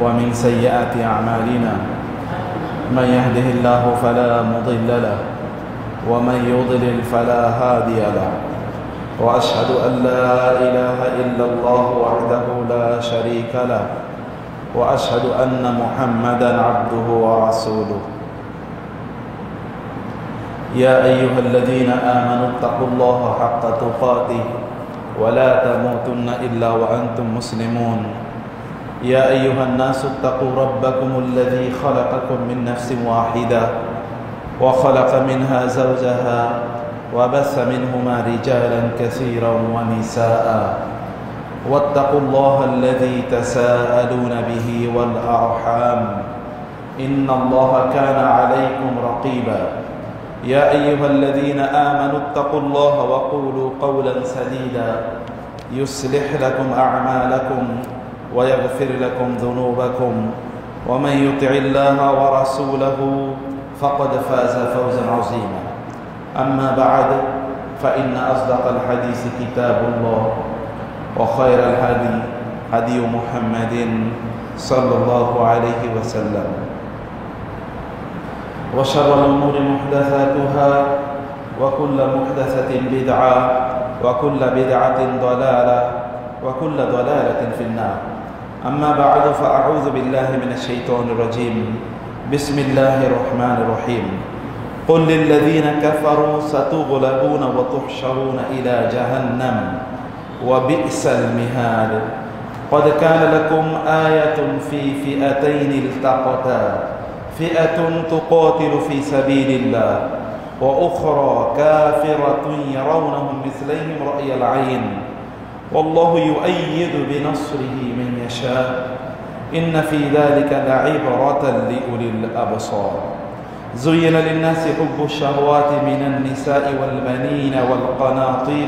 ومن سيئات أعمالنا من يهده الله فلا مضل له ومن يضلل فلا هادي له وأشهد أن لا إله إلا الله وحده لا شريك له وأشهد أن محمدا عبده ورسوله يا أيها الذين آمنوا اتقوا الله حق تقاته ولا تموتن إلا وأنتم مسلمون يا أيها الناس اتقوا ربكم الذي خلقكم من نفس واحدة وخلق منها زوجها وبث منهما رجالا كثيرا ونساء واتقوا الله الذي تساءلون به والأرحام إن الله كان عليكم رقيبا يا أيها الذين آمنوا اتقوا الله وقولوا قولا سديدا يصلح لكم أعمالكم ويغفر لكم ذنوبكم ومن يطع الله ورسوله فقد فاز فوزا عظيما أما بعد فإن أصدق الحديث كتاب الله وخير الهدي هدي محمد صلى الله عليه وسلم وشر الأمور محدثاتها وكل محدثة بدعة وكل بدعة ضلالة وكل ضلالة في النار أما بعد فأعوذ بالله من الشيطان الرجيم بسم الله الرحمن الرحيم قل للذين كفروا ستغلبون وتحشرون إلى جهنم وبئس المهاد قد كان لكم آية في فئتين التقتا فئة تقاتل في سبيل الله وأخرى كافرة يرونهم مثليهم رأي العين والله يؤيد بنصره من يشاء إن في ذلك لعبرة لأولي الأبصار زين للناس حب الشهوات من النساء والبنين والقناطير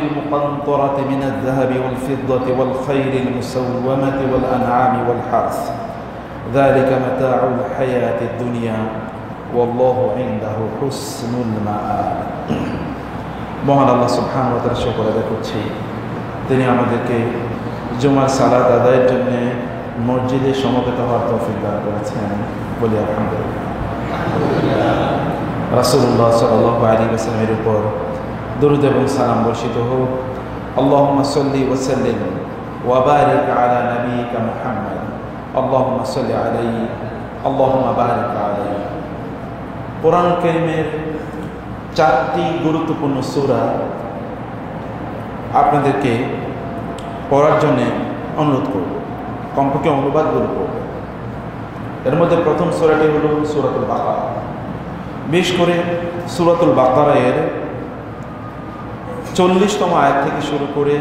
المقنطرة من الذهب والفضة والخيل المسومة والأنعام والحرث ذلك متاع الحياة الدنيا والله عنده حسن المآب মহান আল্লাহ সুবহানাহু ওয়া তাআলা শুকর আদায় করছি তিনি আমাদেরকে জুমার সালাত আদায়ের জন্য মসজিদে সমবেত হওয়ার তৌফিক দান করেছেন বলি আলহামদুলিল্লাহ। রাসূলুল্লাহ সাল্লাল্লাহু আলাইহি ওয়াসাল্লামের উপর দরুদ এবং সালাম বর্ষিত হোক। আল্লাহুম্মা সাল্লি ওয়া সাল্লিম ওয়া বারিক আলা নাবিয়িকা মুহাম্মদ আল্লাহুম্মা সাল্লি আলাইহি আল্লাহুম্মা বারিক আলাইহি। কোরআন কারীমের চারটি গুরুত্বপূর্ণ সূরা আপনাদেরকে পড়ার জন্য অনুরোধ করব, কমপক্ষে অনুবাদগুলো করব। এর মধ্যে প্রথম সূরাটি হলো সূরাতুল বাকারা। বিশেষ করে সূরাতুল বাকারা এর 40তম আয়াত থেকে শুরু করে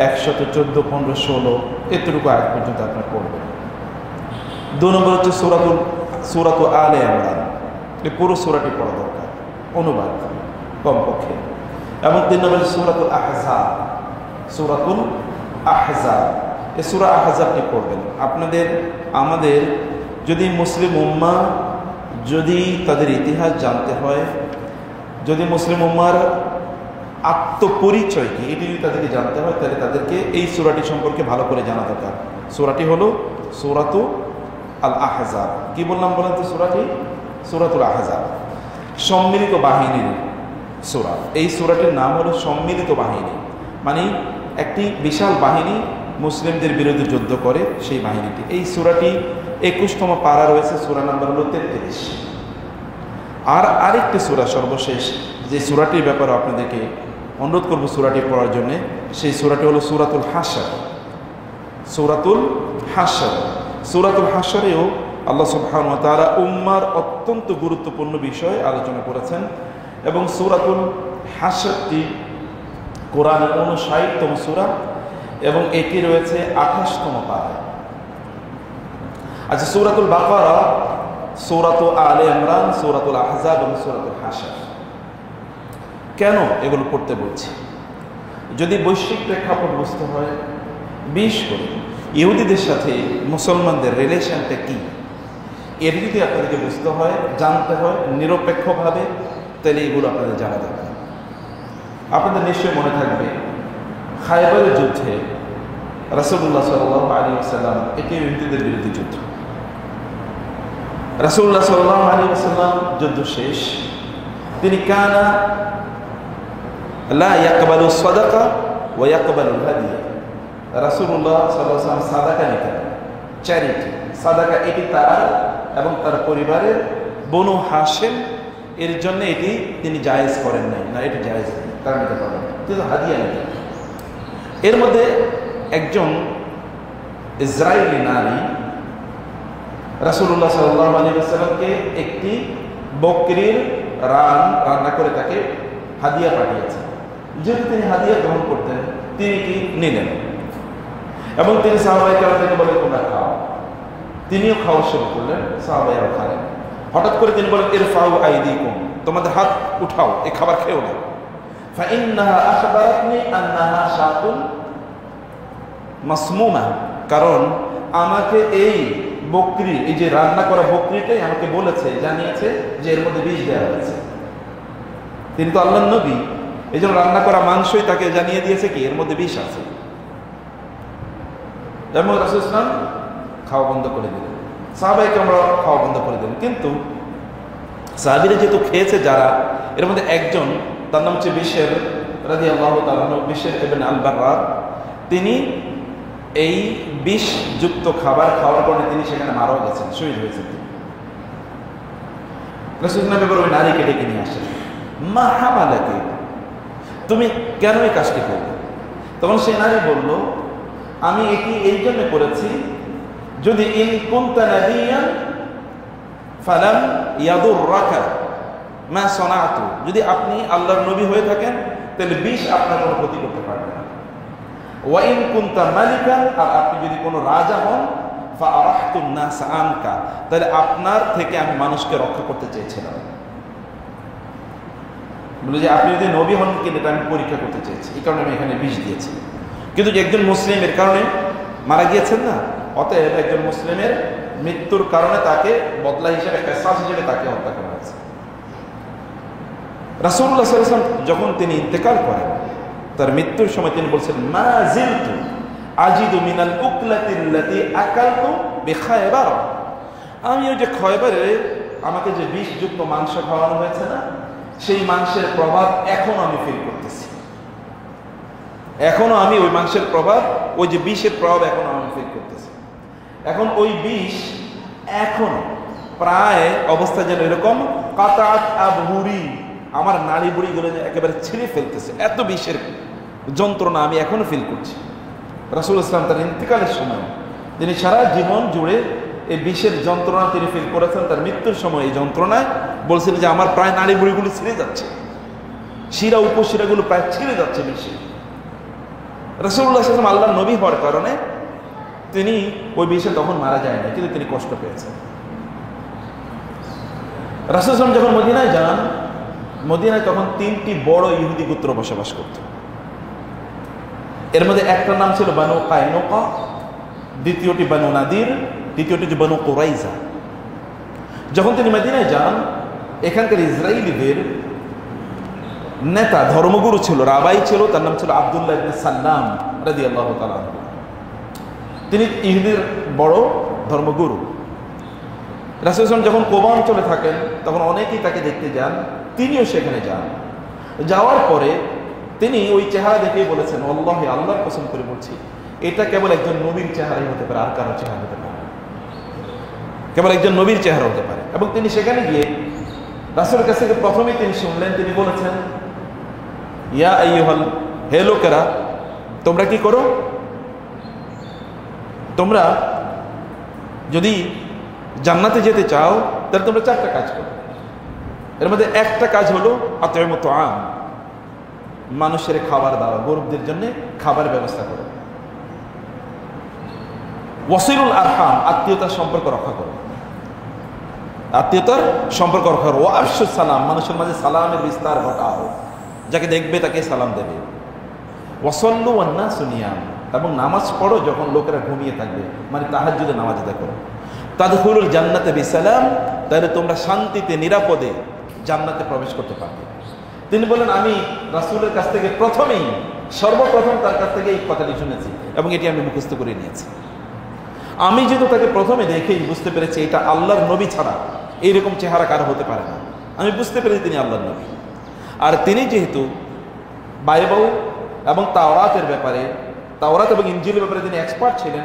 114, 15, 16 এতটুকু আয়াত পর্যন্ত আপনারা পড়বেন। 2 নম্বর হচ্ছে সূরাতু আলে ইমরান। এই পুরো সূরাটি পড়া দরকার, অনুবাদ কমপক্ষে। এবং 3 নম্বর সূরাতুল আহজাব। এই সূরা আহজাবটি পড়বেন। আমাদের যদি মুসলিম উম্মাহ যদি তাদের ইতিহাস জানতে হয়, যদি মুসলিম উম্মার আত্মপরিচয় কি এটি যদি তাদেরকে জানতে হয়, তাহলে তাদেরকে এই সূরাটি সম্পর্কে ভালো করে জানা দরকার। সূরাটি হলো সূরাতু আল আহজাব। কি বললাম বলেন তো? সূরাতুল আহজাব সম্মিলিত বাহিনীর সূরা। এই সূরাটির নাম হলো সম্মিলিত বাহিনী, মানে একটি বিশাল বাহিনী মুসলিমদের বিরুদ্ধে যুদ্ধ করে, সেই বাহিনীটি। এই সূরাটি 21তম পারা রয়েছে, সূরা নাম্বার হলো 33। আর আরেকটি সূরা সর্বশেষ যে সূরাটির ব্যাপারে আপনাদেরকে অনুরোধ করব সূরাটি পড়ার জন্য, সেই সূরাটি হলো সূরাতুল হাশর। সূরাতুল হাশরেও আল্লাহ সুবহানাহু ওয়া তাআলা উম্মার অত্যন্ত গুরুত্বপূর্ণ বিষয় আলোচনা করেছেন। এবং সূরাতুল হাশরটি কোরআনের 59তম সূরা এবং এটি রয়েছে 28তম পারা। আচ্ছা, সূরাতুল বাকারা, সূরাতু আলে ইমরান, সূরাতুল আহজাব এবং সূরাতুল হাশর কেন এগুলো পড়তে বলছি? যদি বৈশ্বিক প্রেক্ষাপট বুঝতে হয়, বিশেষ করে ইহুদিদের সাথে মুসলমানদের রিলেশনটা কি, এর যদি আপনাদেরকে বুঝতে হয়, জানতে হয় নিরপেক্ষভাবে, তাহলে এগুলো আপনাদের জানা দরকার। আপনাদের নিশ্চয়ই মনে থাকবে খায়বারের যুদ্ধে রাসূলুল্লাহ সাল্লাল্লাহু আলাইহি ওয়াসাল্লাম, এটি ইহুদিদের বিরুদ্ধে যুদ্ধ। রাসূলুল্লাহ সাল্লাল্লাহু আলাইহি ওয়াসাল্লাম যুদ্ধ শেষ, তিনি কানা লা ইয়াকবালু সাদাকা ওয়া ইয়াকবালুল হাদিয়া। রাসূলুল্লাহ সাল্লাল্লাহু আলাইহি ওয়াসাল্লাম সাদাকা নিতেন, চ্যারিটি, সাদাকা এটি তার এবং তার পরিবারের বনু হাশিম এর জন্য এটি তিনি জায়েজ করেন নাই, না এটি জায়েজ নেই, তারা নিতে পারেন, কিন্তু হাদিয়া নিতেন। এর মধ্যে একজন ইসরায়েলি নারী রাসূলুল্লাহ সাল্লাল্লাহু আলাইহি ওয়াসাল্লামকে একটি বকরির রান্না করে তাকে হাদিয়া পাঠিয়েছেন। যেহেতু তিনি হাদিয়া গ্রহণ করতেন, তিনি কি নিলেন এবং তিনি সাহাবায়ে কেরামকে বলে তোমরা খাও। তিনিও খাওয়া শুরু করলেন, সাহাবায়েরাও খালেন। হঠাৎ করে তিনি বলেন ইরফাউ আইদিকুম, তোমাদের হাত উঠাও, এই খাবার খেও না। ফাইন্নাহা আখবারাতনি আন্নাহা শাতুন মাসমুমা, কারণ আমাকে এই বকরি, এই যে রান্না করা বকরিটাই আমাকে বলেছে, জানিয়েছে যে এর মধ্যে বিষ দেওয়া হয়েছে। তিনি তো আল্লাহর নবী, এই জন্য রান্না করা মাংসই তাকে জানিয়ে দিয়েছে কি এর মধ্যে বিষ আছে। এবং রাসূল সাল্লাল্লাহু আলাইহি ওয়াসাল্লাম খাওয়া বন্ধ করে দিলেন, সাহাবায়ে আমরা খাওয়া বন্ধ করে দিলেন। কিন্তু সাহাবীরা যেহেতু খেয়েছে যারা, এর মধ্যে একজন, তার নাম হচ্ছে বিশর রাদিয়াল্লাহু তাআলা আনহু, বিশর ইবনে আল বাররা, তিনি এই বিষযুক্ত খাবার খাওয়ার কারণে তিনি সেখানে মারাও গেছেন, শহীদ হয়েছেন। রাসূল সাল্লাল্লাহু আলাইহি ওয়াসাল্লাম ওই নারীকে ডেকে নিয়ে আসেন, মা হামালাকি, তুমি কেন এই কাজটি করলে? তখন সেই নারী বলল, আমি এটি এই জন্য করেছি, যদি ইন কুনতা নাবিয়ান ফালাম ইয়াদুররাকা মা সানাতু, যদি আপনি আল্লাহর নবী হয়ে থাকেন তাহলে বিষ আপনার কোনো ক্ষতি করতে পারবে না। ওয়া ইন কুনতা মালিকান, আর আপনি যদি কোনো রাজা হন, ফাআরাহতুন নাস আনকা, তাহলে আপনার থেকে আমি মানুষকে রক্ষা করতে চেয়েছিলাম। বলে যে আপনি যদি নবী হন কিন্তু এটা আমি পরীক্ষা করতে চেয়েছি, এই কারণে আমি এখানে বিষ দিয়েছি। কিন্তু একজন মুসলিমের কারণে মারা গিয়েছেন না, অতএব একজন মুসলিমের মৃত্যুর কারণে তাকে বদলা হিসেবে, কিসাস হিসেবে তাকে হত্যা করা হয়েছে। রাসূলুল্লাহ সাল্লাল্লাহু আলাইহি ওয়াসাল্লাম যখন তিনি ইন্তেকাল করেন, তার মৃত্যুর সময় তিনি বলছেন, মা জিলতু আজিদু মিনাল উকলাতিল্লাতি আকালতু বিখায়বার, আমি ওই যে খয়বারে আমাকে যে বিষযুক্ত মাংস খাওয়ানো হয়েছে না, সেই মাংসের প্রভাব এখনো আমি ফিল করতেছি। এখনো আমি ওই মাংসের প্রভাব, ওই যে বিষের প্রভাব এখনো আমি ফিল করতেছি। এখন ওই বিষ এখন প্রায় অবস্থা যেন এরকম, কাতাত আবহুরি, আমার নাড়ি বুড়িগুলো একেবারে ছিঁড়ে ফেলতেছে, এত বিষের যন্ত্রণা আমি এখনো ফিল করছি। রাসূলুল্লাহ সাল্লাল্লাহু আলাইহি ওয়াসাল্লাম তার ইন্তেকালের সময় তিনি সারা জীবন জুড়ে এই বিষের যন্ত্রণা তিনি ফিল করেছেন। তার মৃত্যুর সময় এই যন্ত্রণায় বলছেন যে আমার প্রায় নাড়ি বুড়িগুলো ছিঁড়ে যাচ্ছে, শিরা উপশিরাগুলো প্রায় ছিঁড়ে যাচ্ছে বিষে। রাসূলুল্লাহ সাল্লাল্লাহু আলাইহি ওয়াসাল্লাম আল্লাহর নবী হওয়ার কারণে তিনি ওই বিষে তখন মারা যায় না, কিন্তু তিনি কষ্ট পেয়েছেন। রাসূল সাল্লাল্লাহু আলাইহি ওয়াসাল্লাম যখন মদিনায় যান, মদিনায় তখন 3টি বড় ইহুদি গোত্র বসবাস করত। এর মধ্যে একটার নাম ছিল বানু কায়নুকা, দ্বিতীয়টি বানু নাদির, তৃতীয়টি যে বানু কুরাইজা। যখন তিনি মদিনায় যান, এখানকার ইসরায়েলিদের নেতা, ধর্মগুরু ছিল, রাবাই ছিল, তার নাম ছিল আব্দুল্লাহ ইবনে সাল্লাম রাদিয়াল্লাহু তাআলা আনহু। তিনি ইহুদির বড় ধর্মগুরু। রাসূল সাল্লাল্লাহু আলাইহি ওয়াসাল্লাম যখন কোবা অঞ্চলে থাকেন, তখন অনেকেই তাকে দেখতে যান, তিনিও সেখানে যান। যাওয়ার পরে তিনি ওই চেহারা দেখেই বলেছেন, আল্লাহ, আল্লাহর কসম করে বলছি, এটা কেবল একজন নবীর চেহারাই হতে পারে, আর কারো চেহারা হতে পারে, কেবল একজন নবীর চেহারা হতে পারে। এবং তিনি সেখানে গিয়ে রাসূলের কাছ থেকে প্রথমেই তিনি শুনলেন, তিনি বলেছেন, ইয়া আইয়ুহাল, হে লোকেরা, তোমরা কি করো? তোমরা যদি জান্নাতে যেতে চাও তাহলে তোমরা 4টা কাজ করো। এর মধ্যে একটা কাজ হলো আত'ইমুত তুআম, মানুষের খাবার দাও, গরিবদের জন্য খাবার ব্যবস্থা করো। ওয়াসিলুল আরহাম, আত্মীয়তার সম্পর্ক রক্ষা করো, আত্মীয়তার সম্পর্ক রক্ষা করো। ওয়াফশুস সালাম, মানুষের মাঝে সালামের বিস্তার ঘটাও, যাকে দেখবে তাকে সালাম দেবে। ওয়াসাল্লু ওয়ান নাসু নিয়াম, এবং নামাজ পড়ো যখন লোকেরা ঘুমিয়ে থাকবে, মানে তাহাজ্জুদে নামাজ আদায় করো। তাদখুলুল জান্নাতে বিসালাম, তাহলে তোমরা শান্তিতে নিরাপদে জান্নাতে প্রবেশ করতে পারবে। তিনি বলেন, আমি রাসূলের কাছ থেকে প্রথমেই সর্বপ্রথম তার কাছ থেকে এই কথাটি শুনেছি এবং এটি আমি মুখস্থ করে নিয়েছি। আমি যেহেতু তাকে প্রথমে দেখেই বুঝতে পেরেছি এটা আল্লাহর নবী ছাড়া এইরকম চেহারা কারো হতে পারে না, আমি বুঝতে পেরেছি তিনি আল্লাহর নবী। আর তিনি যেহেতু বাইবেল এবং তাওরাতের ব্যাপারে, তাওরাত এবং ইনজিলের ব্যাপারে তিনি এক্সপার্ট ছিলেন,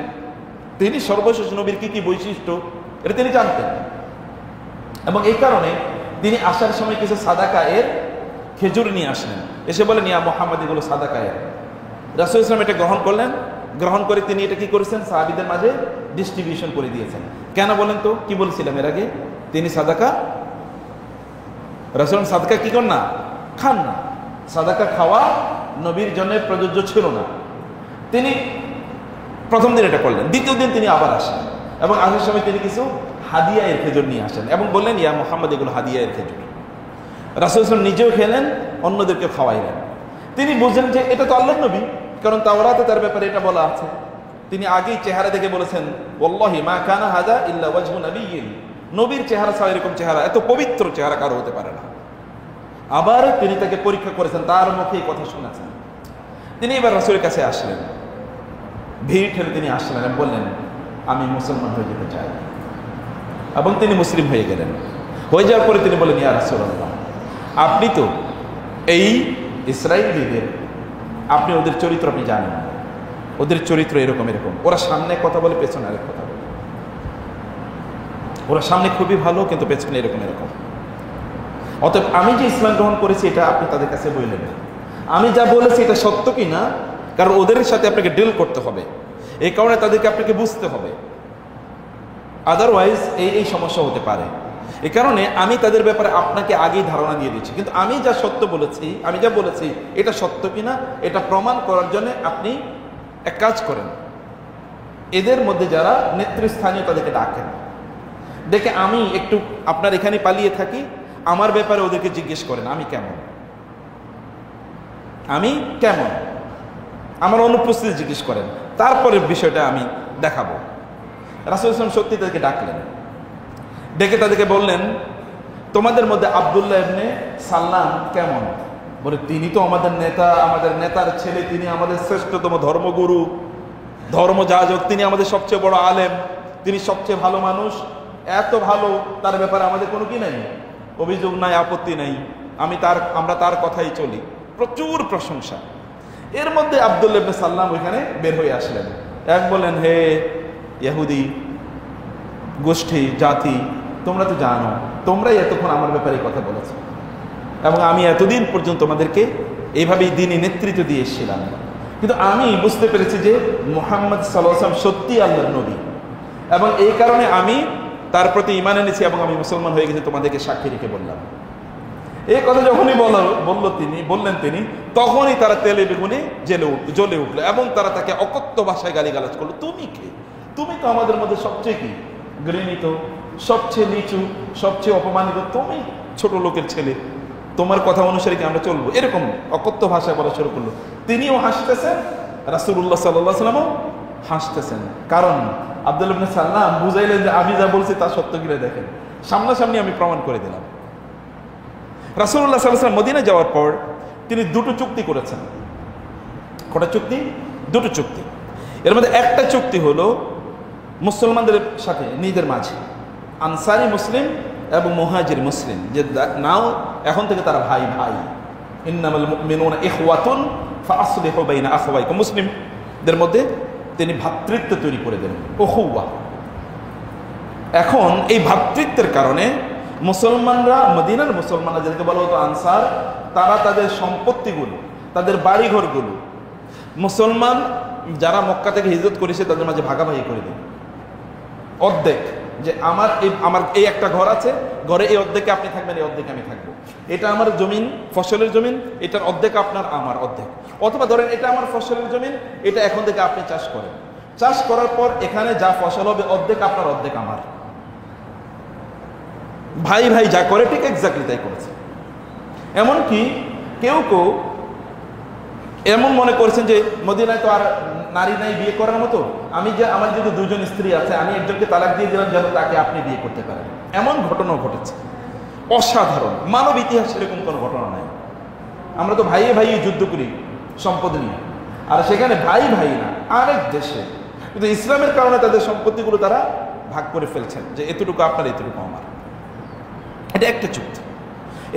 তিনি সর্বশেষ নবীর কি কি বৈশিষ্ট্য এটা তিনি জানতেন। এবং এই কারণে তিনি আসার সময় কিছু সাদাকা এর খেজুর নিয়ে আসলেন, এসে বলেন ইয়া মুহাম্মদ, এগুলো সাদাকা এর। রাসূল ইসলাম এটা গ্রহণ করলেন, গ্রহণ করে তিনি এটা কি করেছেন, সাহাবীদের মাঝে ডিস্ট্রিবিউশন করে দিয়েছেন। কেন বলেন তো, কি বলছিলাম এর আগে? তিনি সাদাকা, রাসূল সাদাকা কি করেন না, খান না। সাদাকা খাওয়া নবীর জন্য প্রযোজ্য ছিল না। তিনি প্রথম দিন এটা করলেন, দ্বিতীয় দিন তিনি আবার আসেন এবং আসার সময় তিনি কিছু হাদিয়া এর খেজুর নিয়ে আসেন এবং বললেন ইয়া মুহাম্মদ, এগুলো হাদিয়া এর খেজুর। রাসূল সাল্লাল্লাহু নিজেও খেলেন, অন্যদেরকে খাওয়াইলেন। তিনি বুঝলেন যে এটা তো আল্লাহর নবী, কারণ তাওরাতে তার ব্যাপারে এটা বলা আছে। তিনি আগেই চেহারা দেখে বলেছেন ওয়াল্লাহি মা কানা হাযা ইল্লা ওয়াজহু নাবিয়্যিন, নবীর চেহারা ছাড়া এরকম চেহারা, এত পবিত্র চেহারা কারো হতে পারে না। আবার তিনি তাকে পরীক্ষা করেছেন, তার মুখে এই কথা শুনেছেন। তিনি এবার রাসূলের কাছে আসলেন, ভিড় ঠেলে তিনি আসলেন এবং বললেন আমি মুসলমান হয়ে যেতে চাই, এবং তিনি মুসলিম হয়ে গেলেন। হয়ে যাওয়ার পরে তিনি বলেন ইয়া রাসূলুল্লাহ, আপনি তো এই ইসরাঈলীদের, আপনি ওদের চরিত্র আপনি জানেন, ওদের চরিত্র এরকম এরকম, ওরা সামনে কথা বলে পেছনে আরেক কথা বলে, ওরা সামনে খুবই ভালো কিন্তু পেছনে এরকম এরকম। অতএব আমি যে ইসলাম গ্রহণ করেছি এটা আপনি তাদের কাছে বললেন না, আমি যা বলেছি এটা সত্য কি না, কারণ ওদের সাথে আপনাকে ডিল করতে হবে, এই কারণে তাদেরকে আপনাকে বুঝতে হবে, আদারওয়াইজ এই সমস্যা হতে পারে। এই কারণে আমি তাদের ব্যাপারে আপনাকে আগেই ধারণা দিয়ে দিচ্ছি, কিন্তু আমি যা সত্য বলেছি, আমি যা বলেছি এটা সত্য কিনা এটা প্রমাণ করার জন্য আপনি এক কাজ করেন, এদের মধ্যে যারা নেতৃস্থানীয় তাদেরকে ডাকেন, দেখে আমি একটু আপনার এখানে পালিয়ে থাকি, আমার ব্যাপারে ওদেরকে জিজ্ঞেস করেন আমি কেমন, আমি কেমন, আমার অনুপস্থিতি জিজ্ঞেস করেন, তারপরে বিষয়টা আমি দেখাবো। রাসূল ইসলাম সত্যি তাদেরকে ডাকলেন, ডেকে তাদেরকে বললেন তোমাদের মধ্যে আব্দুল্লাহ ইবনে সাল্লাম কেমন? বলে তিনি তো আমাদের নেতা, আমাদের নেতার ছেলে, তিনি আমাদের শ্রেষ্ঠতম ধর্মগুরু, ধর্মযাজক, তিনি আমাদের সবচেয়ে বড় আলেম, তিনি সবচেয়ে ভালো মানুষ, এত ভালো, তার ব্যাপারে আমাদের কোনো কি নাই, অভিযোগ নাই, আপত্তি নাই, আমরা তার কথাই চলি, প্রচুর প্রশংসা। এর মধ্যে আব্দুল্লাহ ইবনে সাল্লাম ওইখানে বের হয়ে আসলেন, এক বলেন হে ইহুদি গোষ্ঠী জাতি, তোমরা তো জানো, তোমরাই এতক্ষণ আমার ব্যাপারে কথা বলেছো এবং আমি এতদিন পর্যন্ত তোমাদেরকে এইভাবেই দিনই নেতৃত্ব দিয়ে এসেছিলাম, কিন্তু আমি বুঝতে পেরেছি যে মুহাম্মদ সাল্লাল্লাহু আলাইহি ওয়াসাল্লাম সত্যি আল্লাহর নবী এবং এই কারণে আমি তার প্রতি ঈমান এনেছি এবং আমি মুসলমান হয়ে গেছি, তোমাদেরকে সাক্ষী রেখে বললাম। এই কথা যখনই বললেন তিনি, তখনই তারা তেলে বেগুনে জ্বলে উঠলো এবং তারা তাকে অকথ্য ভাষায় গালিগালাজ করলো, তুমি কে? তুমি তো আমাদের মধ্যে সবচেয়ে কি ঘৃণিত, সবচেয়ে নিচু, সবচেয়ে অপমানিত, তুমি ছোট লোকের ছেলে, তোমার কথা অনুসারে কি আমরা চলবো? এরকম অকথ্য ভাষায় বলা শুরু করলো। তিনিও হাসতেছেন, রাসূলুল্লাহ সাল্লাল্লাহু আলাইহি ওয়াসাল্লামও হাসতেছেন, কারণ আব্দুল্লাহ ইবনে সাল্লাম বুঝাইলেন যে আমি যা বলছি তা সত্য কিনা দেখেন, সামনাসামনি আমি প্রমাণ করে দিলাম। রাসূলুল্লাহ সাল্লাল্লাহু আলাইহি ওয়াসাল্লাম মদিনা যাওয়ার পর তিনি দুটো চুক্তি করেছেন। কটা চুক্তি? দুটো চুক্তি। এর মধ্যে একটা চুক্তি হলো মুসলমানদের সাথে নিজের মাঝে, আনসারি মুসলিম এবং মুহাজির মুসলিম, যে নাও এখন থেকে তারা ভাই ভাই, ইন্নামাল মুমিনুনা ইখওয়াতুন ফাআসলিহু বাইনা আখাওয়াইকুম, মুসলিমদের মধ্যে তিনি ভ্রাতৃত্ব তৈরি করে দেন, উখুওয়া। এখন এই ভ্রাতৃত্বের কারণে মুসলমানরা, মদিনার মুসলমানরা যাদেরকে বলা হতো আনসার, তারা তাদের সম্পত্তিগুলো, তাদের বাড়িঘরগুলো মুসলমান যারা মক্কা থেকে হিজরত করেছে তাদের মাঝে ভাগাভাগি করে দিন, অর্ধেক, যে আমার এই একটা ঘর আছে, ঘরে এই অর্ধেকে আপনি থাকবেন, এই অর্ধেকে আমি থাকবো, এটা আমার জমিন, ফসলের জমিন, এটার অর্ধেক আপনার, আমার অর্ধেক, অথবা ধরেন এটা আমার ফসলের জমিন, এটা এখন থেকে আপনি চাষ করেন, চাষ করার পর এখানে যা ফসল হবে অর্ধেক আপনার অর্ধেক আমার। ভাই ভাই যা করে ঠিক এক্স্যাক্টলি তাই করেছে। এমনকি কেউ কেউ এমন মনে করেছেন যে মদিনায় তো আর নারী নাই বিয়ে করার মতো, আমার যেহেতু দুজন স্ত্রী আছে, আমি একজনকে তালাক দিয়ে দিলাম যেন তাকে আপনি বিয়ে করতে পারেন। এমন ঘটনাও ঘটেছে, অসাধারণ, মানব ইতিহাসে এরকম কোনো ঘটনা নাই। আমরা তো ভাইয়ে ভাইয়ে যুদ্ধ করি, সম্পদ নিয়ে, আর সেখানে ভাই ভাই না, আরেক দেশে, কিন্তু ইসলামের কারণে তাদের সম্পত্তিগুলো তারা ভাগ করে ফেলছেন, যে এতটুকু আপনার, এতটুকু আমার। এটা একটা চুক্তি।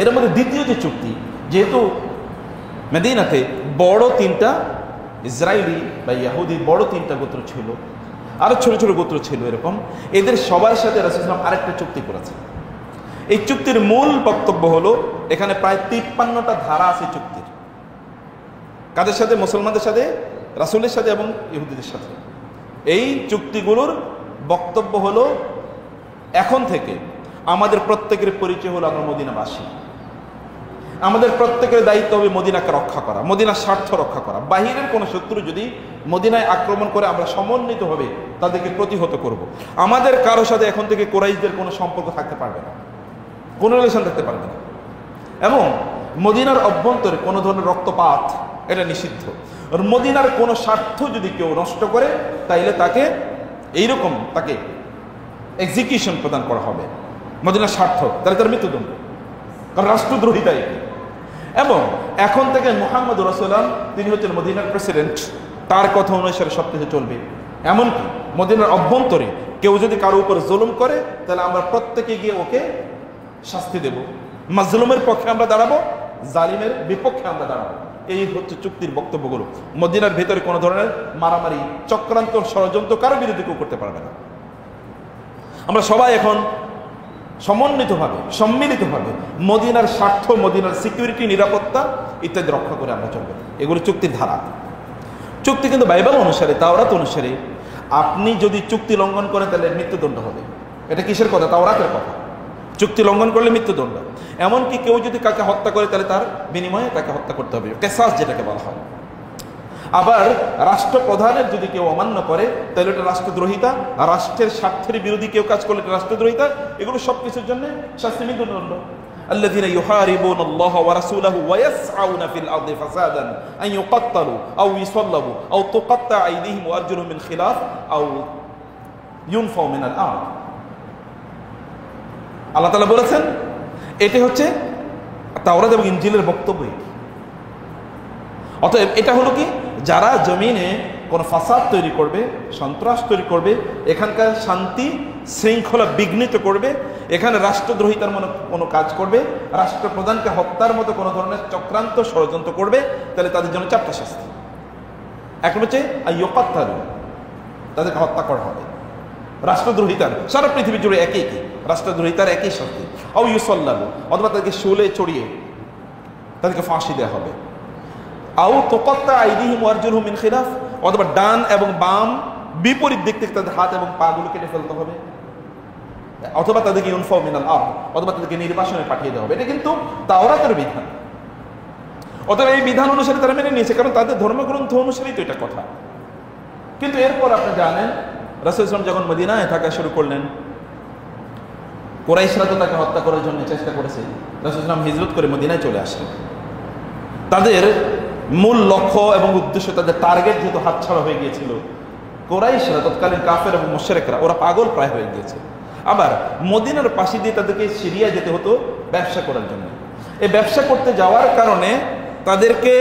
এর মধ্যে দ্বিতীয় যে চুক্তি, যেহেতু মদিনাতে বড় তিনটা ইসরায়েলি বা ইয়াহুদি বড় তিনটা গোত্র ছিল, আরো ছোট ছোট গোত্র ছিল, এরকম এদের সবার সাথে রাসূল সাল্লাল্লাহু আলাইহি ওয়াসাল্লাম আরেকটা চুক্তি করেছেন। এই চুক্তির মূল বক্তব্য হলো, এখানে প্রায় 53টা ধারা আছে চুক্তির। কাদের সাথে? মুসলমানদের সাথে, রাসূলের সাথে এবং ইহুদিদের সাথে। এই চুক্তিগুলোর বক্তব্য হলো, এখন থেকে আমাদের প্রত্যেকের পরিচয় হলো আমরা মদিনাবাসী। আমাদের প্রত্যেকের দায়িত্ব হবে মদিনাকে রক্ষা করা, মদিনার স্বার্থ রক্ষা করা। বাহিরের কোনো শত্রু যদি মদিনায় আক্রমণ করে, আমরা সমন্বিতভাবে তাদেরকে প্রতিহত করব। আমাদের কারো সাথে এখন থেকে কুরাইশদের কোনো সম্পর্ক থাকতে পারবে না, কোনো রিলেশন থাকতে পারবে না। এবং মদিনার অভ্যন্তরে কোনো ধরনের রক্তপাত এটা নিষিদ্ধ। আর মদিনার কোনো স্বার্থ যদি কেউ নষ্ট করে, তাইলে তাকে এইরকম তাকে এক্সিকিউশন প্রদান করা হবে। মদিনার স্বার্থ, তাহলে তার মৃত্যুদণ্ড, কারণ রাষ্ট্রদ্রোহিতা এটি। এবং এখন থেকে মুহাম্মদ রাসূলুল্লাহ তিনি হচ্ছেন মদিনার প্রেসিডেন্ট, তার কথা অনুসারে সব কিছু চলবে। এমনকি মদিনার অভ্যন্তরে কেউ যদি কারো উপর জুলুম করে, তাহলে আমরা প্রত্যেকে গিয়ে ওকে শাস্তি দেব। মাজলুমের পক্ষে আমরা দাঁড়াবো, জালিমের বিপক্ষে আমরা দাঁড়াবো। এই হচ্ছে চুক্তির বক্তব্যগুলো। মদিনার ভেতরে কোনো ধরনের মারামারি, চক্রান্ত, ষড়যন্ত্র কারো বিরুদ্ধে কেউ করতে পারবে না। আমরা সবাই এখন সমন্বিতভাবে, সম্মিলিতভাবে মদিনার স্বার্থ, মদিনার সিকিউরিটি, নিরাপত্তা ইত্যাদি রক্ষা করে আমরা চলবো। এগুলো চুক্তির ধারা। চুক্তি কিন্তু বাইবেল অনুসারে, তাওরাত অনুসারে আপনি যদি চুক্তি লঙ্ঘন করেন তাহলে মৃত্যুদণ্ড হবে। এটা কিসের কথা? তাওরাতের কথা। চুক্তি লঙ্ঘন করলে মৃত্যুদণ্ড। এমনকি কেউ যদি কাকে হত্যা করে, তাহলে তার বিনিময়ে তাকে হত্যা করতে হবে, কেসাস যেটাকে বলা হয়। আবার রাষ্ট্রপ্রধানের যদি কেউ অমান্য করে, তাহলে এটা রাষ্ট্রদ্রোহিতা। আর রাষ্ট্রের স্বার্থের বিরোধী কেউ কাজ করলে এটা রাষ্ট্রদ্রোহিতা। এগুলো সব কিছুর জন্য শাস্তি মৃত্যুদণ্ড। الذين يحاربون الله ورسوله ويسعون في الأرض فسادا أن يقتلوا أو يصلبوا أو تقطع أيديهم وأرجلهم من خلاف أو ينفوا من الأرض। আল্লাহ তাআলা বলেছেন, এটি হচ্ছে তাওরাত এবং ইনজিলের বক্তব্য। অতএব এটা হলো কি, যারা জমিনে কোনো ফাসাদ তৈরি করবে, সন্ত্রাস তৈরি করবে, এখানকার শান্তি শৃঙ্খলা বিঘ্নিত করবে, এখানে রাষ্ট্রদ্রোহিতার মতো কোনো কাজ করবে, রাষ্ট্রপ্রধানকে হত্যার মতো কোনো ধরনের চক্রান্ত ষড়যন্ত্র করবে, তাহলে তাদের জন্য 4টা শাস্তি। এখন হচ্ছে আইয়ুকাত্তালু, তাদেরকে হত্যা করা হবে। রাষ্ট্রদ্রোহিতার সারা পৃথিবী জুড়ে একই কি, রাষ্ট্রদ্রোহিতার একই শাস্তি। আও ইউসাল্লালু, অথবা তাদেরকে শুলে চড়িয়ে তাদেরকে ফাঁসি দেওয়া হবে। আও তুকাত্তা আইদিহিম ওয়া আরজুলুহুম মিন খিলাফ, অথবা ডান এবং বাম বিপরীত দিক থেকে তাদের হাত এবং পা গুলো কেটে ফেলতে হবে। অথবা তাদেরকে ইউনফাউ মিনাল আরদ, অথবা তাদেরকে নির্বাসনে পাঠিয়ে দেওয়া হবে। এটা কিন্তু তাওরাতের বিধান। অথবা এই বিধান অনুসারে তারা মেনে নিয়েছে, কারণ তাদের ধর্মগ্রন্থ অনুসারেই তো এটা কথা। কিন্তু এরপর আপনি জানেন, রাসূল সাল্লাল্লাহু আলাইহি ওয়াসাল্লাম যখন মদিনায় থাকা শুরু করলেন, কুরাইশরা তো তাকে হত্যা করার জন্য চেষ্টা করেছে। রাসূল সাল্লাল্লাহু আলাইহি ওয়াসাল্লাম হিজরত করে মদিনায় চলে আসলেন। তাদের মূল লক্ষ্য এবং উদ্দেশ্য, তাদের টার্গেট যেহেতু হাতছাড়া হয়ে গিয়েছিল, কুরাইশরা তৎকালীন কাফের এবং মুশরিকরা ওরা পাগল প্রায় হয়ে গিয়েছে। আবার মদিনার পাশে দিয়ে তাদেরকে সিরিয়া যেতে হতো ব্যবসা করার জন্য। এই ব্যবসা করতে যাওয়ার কারণে তাদেরকে,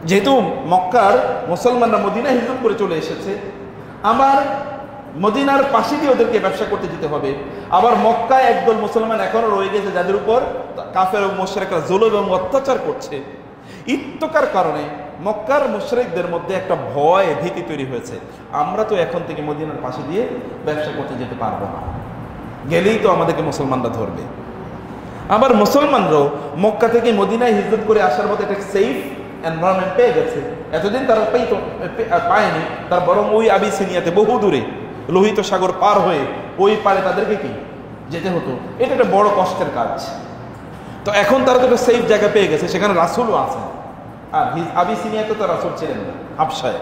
যেহেতু মক্কার মুসলমানরা মদিনা হিজরত করে চলে এসেছে, আবার মদিনার পাশে দিয়ে ওদেরকে ব্যবসা করতে যেতে হবে। আবার মক্কায় একদল মুসলমান এখনো রয়ে গেছে, যাদের উপর কাফের এবং মুশরিকরা জুলুম এবং অত্যাচার করছে। ইত্তকার কারণে মক্কার মুশরিকদের মধ্যে একটা ভয়, ভীতি তৈরি হয়েছে, আমরা তো এখন থেকে মদিনার পাশে দিয়ে ব্যবসা করতে যেতে পারবো না, গেলেই তো আমাদেরকে মুসলমানরা ধরবে। আবার মুসলমানরাও মক্কা থেকে মদিনায় হিজরত করে আসার মতো একটা সেফ এনভায়রনমেন্ট পেয়ে গেছে। এতদিন তারা পায়নি, তার বরং ওই আবিসিনিয়াতে বহু দূরে লোহিত সাগর পার হয়ে ওই পারে তাদেরকে কি যেতে হতো। এটা একটা বড় কষ্টের কাজ। তো এখন তারা তো একটা সেফ জায়গা পেয়ে গেছে, সেখানে রাসূলও আছেন। আর আবিসিনিয়াতে তো রাসূল ছিলেন না, হাবশায়।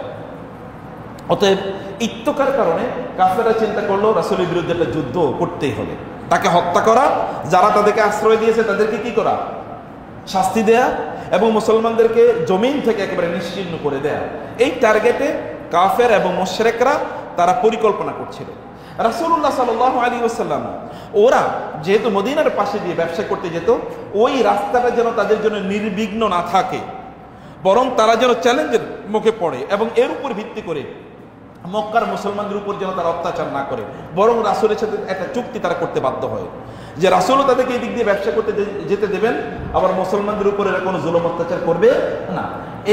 অতএব ইত্তকার কারণে কাফেররা চিন্তা করলো রাসূলের বিরুদ্ধে একটা যুদ্ধ করতেই হবে, তাকে হত্যা করা, যারা তাদেরকে আশ্রয় দিয়েছে তাদেরকে কি করা, শাস্তি দেয়া, এবং মুসলমানদেরকে জমিন থেকে একেবারে নিশ্চিহ্ন করে দেয়া। এই টার্গেটে কাফের এবং মুশরিকরা তারা পরিকল্পনা করছিল। রাসূলুল্লাহ সাল্লাল্লাহু আলাইহি ওয়াসাল্লাম ওরা যেহেতু মদিনার পাশে দিয়ে ব্যবসা করতে যেত, ওই রাস্তাটা যেন তাদের জন্য নির্বিঘ্ন না থাকে, বরং তারা যেন চ্যালেঞ্জের মুখে পড়ে এবং এর উপর ভিত্তি করে মক্কার মুসলমানদের উপর যেন তারা অত্যাচার না করে, বরং রাসূলের সাথে একটা চুক্তি তারা করতে বাধ্য হয় যে রাসূলও তাদেরকে এই দিক দিয়ে ব্যবসা করতে যেতে দেবেন, আবার মুসলমানদের উপরে এরা কোনো জুলুম অত্যাচার করবে না।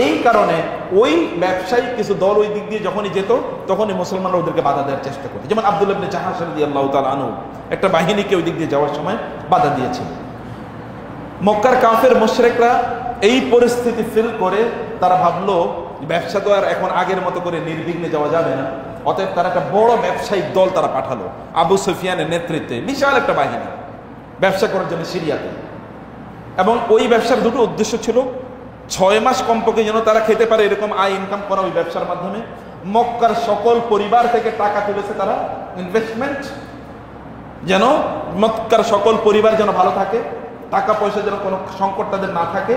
এই কারণে ওই ব্যবসায়ী কিছু দল ওই দিক দিয়ে যখনই যেত তখনই মুসলমানরা ওদেরকে বাধা দেওয়ার চেষ্টা করত। যেমন আব্দুল্লাহ ইবনে জাহাশ রাদিয়াল্লাহু তাআলা আনহু একটা বাহিনীকে ওই দিক দিয়ে যাওয়ার সময় বাধা দিয়েছিল। মক্কার কাফের মুশরিকরা এই পরিস্থিতি ফিল করে তারা ভাবলো ব্যবসা তো আর এখন আগের মতো করে নির্বিঘ্নে যাওয়া যাবে না, অতএব তারা একটা বড় ব্যবসায়িক দল তারা পাঠালো আবু সুফিয়ানের নেতৃত্বে, বিশাল একটা বাহিনী ব্যবসা করার জন্য সিরিয়াতে। এবং ওই ব্যবসার দুটো উদ্দেশ্য ছিল, 6 মাস কমপক্ষে যেন তারা খেতে পারে এরকম আয় ইনকাম করা ওই ব্যবসার মাধ্যমে। মক্কার সকল পরিবার থেকে টাকা তুলেছে তারা, ইনভেস্টমেন্ট, যেন মক্কার সকল পরিবার যেন ভালো থাকে, টাকা পয়সা যেন কোনো সংকট তাদের না থাকে।